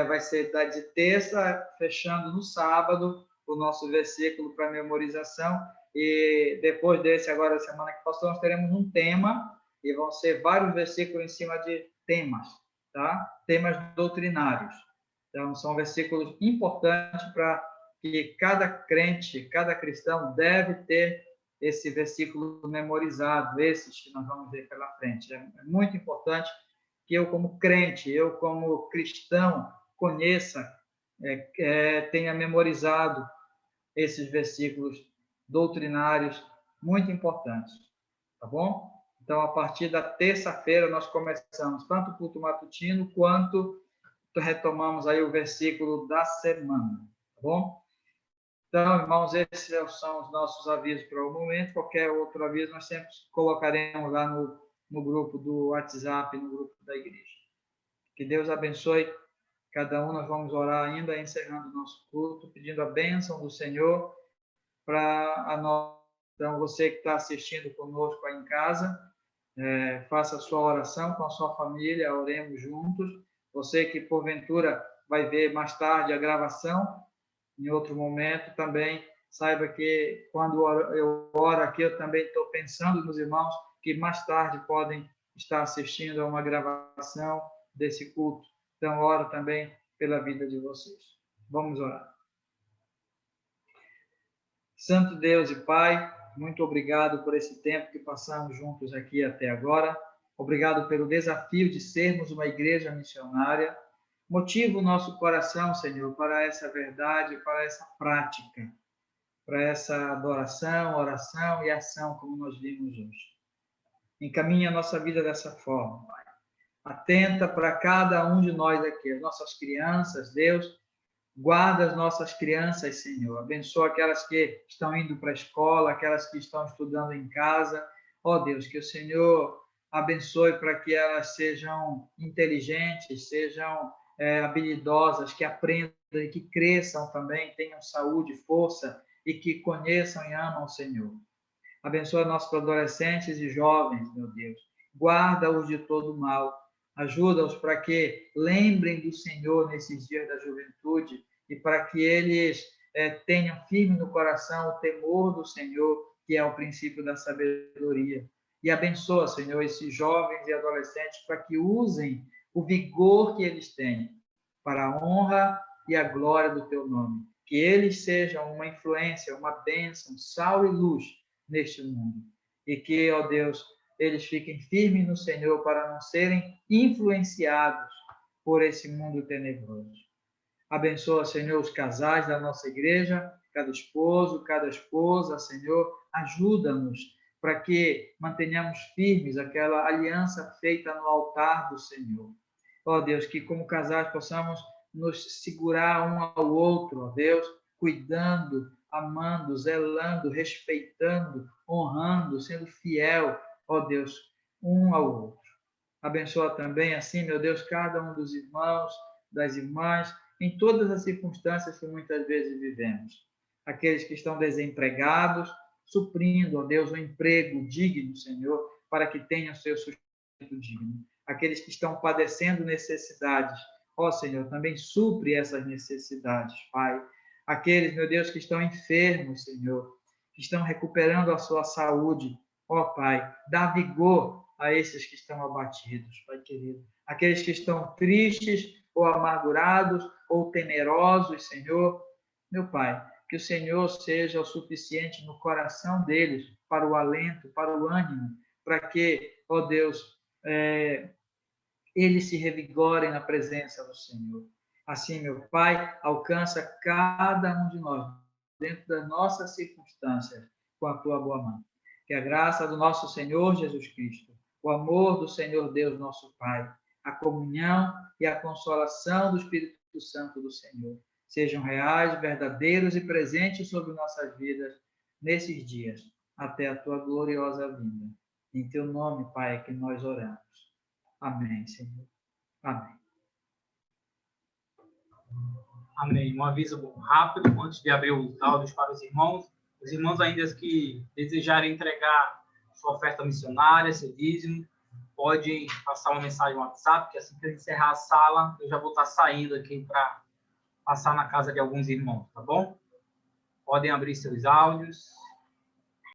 [SPEAKER 1] vai ser de terça, fechando no sábado, o nosso versículo para memorização. E depois desse, agora, a semana que passou, nós teremos um tema, e vão ser vários versículos em cima de temas, tá? Temas doutrinários. Então, são versículos importantes para que cada crente, cada cristão deve ter esse versículo memorizado, esses que nós vamos ver pela frente. É muito importante que eu, como crente, eu, como cristão, conheça, tenha memorizado esses versículos doutrinários muito importantes, tá bom? Então, a partir da terça-feira, nós começamos tanto o culto matutino quanto retomamos aí o versículo da semana, tá bom? Então, irmãos, esses são os nossos avisos para o momento. Qualquer outro aviso, nós sempre colocaremos lá no grupo do WhatsApp, no grupo da igreja. Que Deus abençoe cada um. Nós vamos orar ainda, encerrando o nosso culto, pedindo a bênção do Senhor para a nós. Então, você que está assistindo conosco aí em casa, faça a sua oração com a sua família, oremos juntos. Você que, porventura, vai ver mais tarde a gravação, em outro momento, também saiba que, quando eu oro aqui, eu também estou pensando nos irmãos que mais tarde podem estar assistindo a uma gravação desse culto. Então, oro também pela vida de vocês. Vamos orar. Santo Deus e Pai, muito obrigado por esse tempo que passamos juntos aqui até agora. Obrigado pelo desafio de sermos uma igreja missionária. Motiva o nosso coração, Senhor, para essa verdade, para essa prática, para essa adoração, oração e ação, como nós vimos hoje. Encaminha a nossa vida dessa forma, Pai. Atenta para cada um de nós aqui, as nossas crianças, Deus. Guarda as nossas crianças, Senhor. Abençoa aquelas que estão indo para a escola, aquelas que estão estudando em casa. Ó Deus, que o Senhor abençoe para que elas sejam inteligentes, sejam habilidosas, que aprendam e que cresçam também, tenham saúde, força e que conheçam e amam o Senhor. Abençoa nossos adolescentes e jovens, meu Deus. Guarda-os de todo mal. Ajuda-os para que lembrem do Senhor nesses dias da juventude e para que eles tenham firme no coração o temor do Senhor, que é o princípio da sabedoria. E abençoa, Senhor, esses jovens e adolescentes para que usem o vigor que eles têm para a honra e a glória do Teu nome. Que eles sejam uma influência, uma bênção, sal e luz neste mundo. E que, ó Deus, eles fiquem firmes no Senhor para não serem influenciados por esse mundo tenebroso. Abençoa, Senhor, os casais da nossa igreja, cada esposo, cada esposa, Senhor, ajuda-nos para que mantenhamos firmes aquela aliança feita no altar do Senhor. Ó Deus, que como casais possamos nos segurar um ao outro, ó Deus, cuidando, amando, zelando, respeitando, honrando, sendo fiel, ó Deus, um ao outro. Abençoa também, assim, meu Deus, cada um dos irmãos, das irmãs, em todas as circunstâncias que muitas vezes vivemos. Aqueles que estão desempregados, suprindo, ó Deus, um emprego digno, Senhor, para que tenham seu sustento digno. Aqueles que estão padecendo necessidades, ó Senhor, também supre essas necessidades, Pai. Aqueles, meu Deus, que estão enfermos, Senhor, que estão recuperando a sua saúde. Ó Pai, dá vigor a esses que estão abatidos, Pai querido. Aqueles que estão tristes ou amargurados ou temerosos, Senhor. Meu Pai, que o Senhor seja o suficiente no coração deles para o alento, para o ânimo, para que, ó Deus, eles se revigorem na presença do Senhor. Assim, meu Pai, alcança cada um de nós, dentro das nossas circunstâncias, com a tua boa mão. Que a graça do nosso Senhor Jesus Cristo, o amor do Senhor Deus, nosso Pai, a comunhão e a consolação do Espírito Santo do Senhor sejam reais, verdadeiros e presentes sobre nossas vidas nesses dias, até a tua gloriosa vinda. Em teu nome, Pai, é que nós oramos. Amém, Senhor. Amém.
[SPEAKER 6] Amém. Um aviso rápido, antes de abrir os áudios para os irmãos ainda que desejarem entregar sua oferta missionária, seu dízimo, podem passar uma mensagem no WhatsApp, que assim que eu encerrar a sala, eu já vou estar saindo aqui para passar na casa de alguns irmãos, tá bom? Podem abrir seus áudios.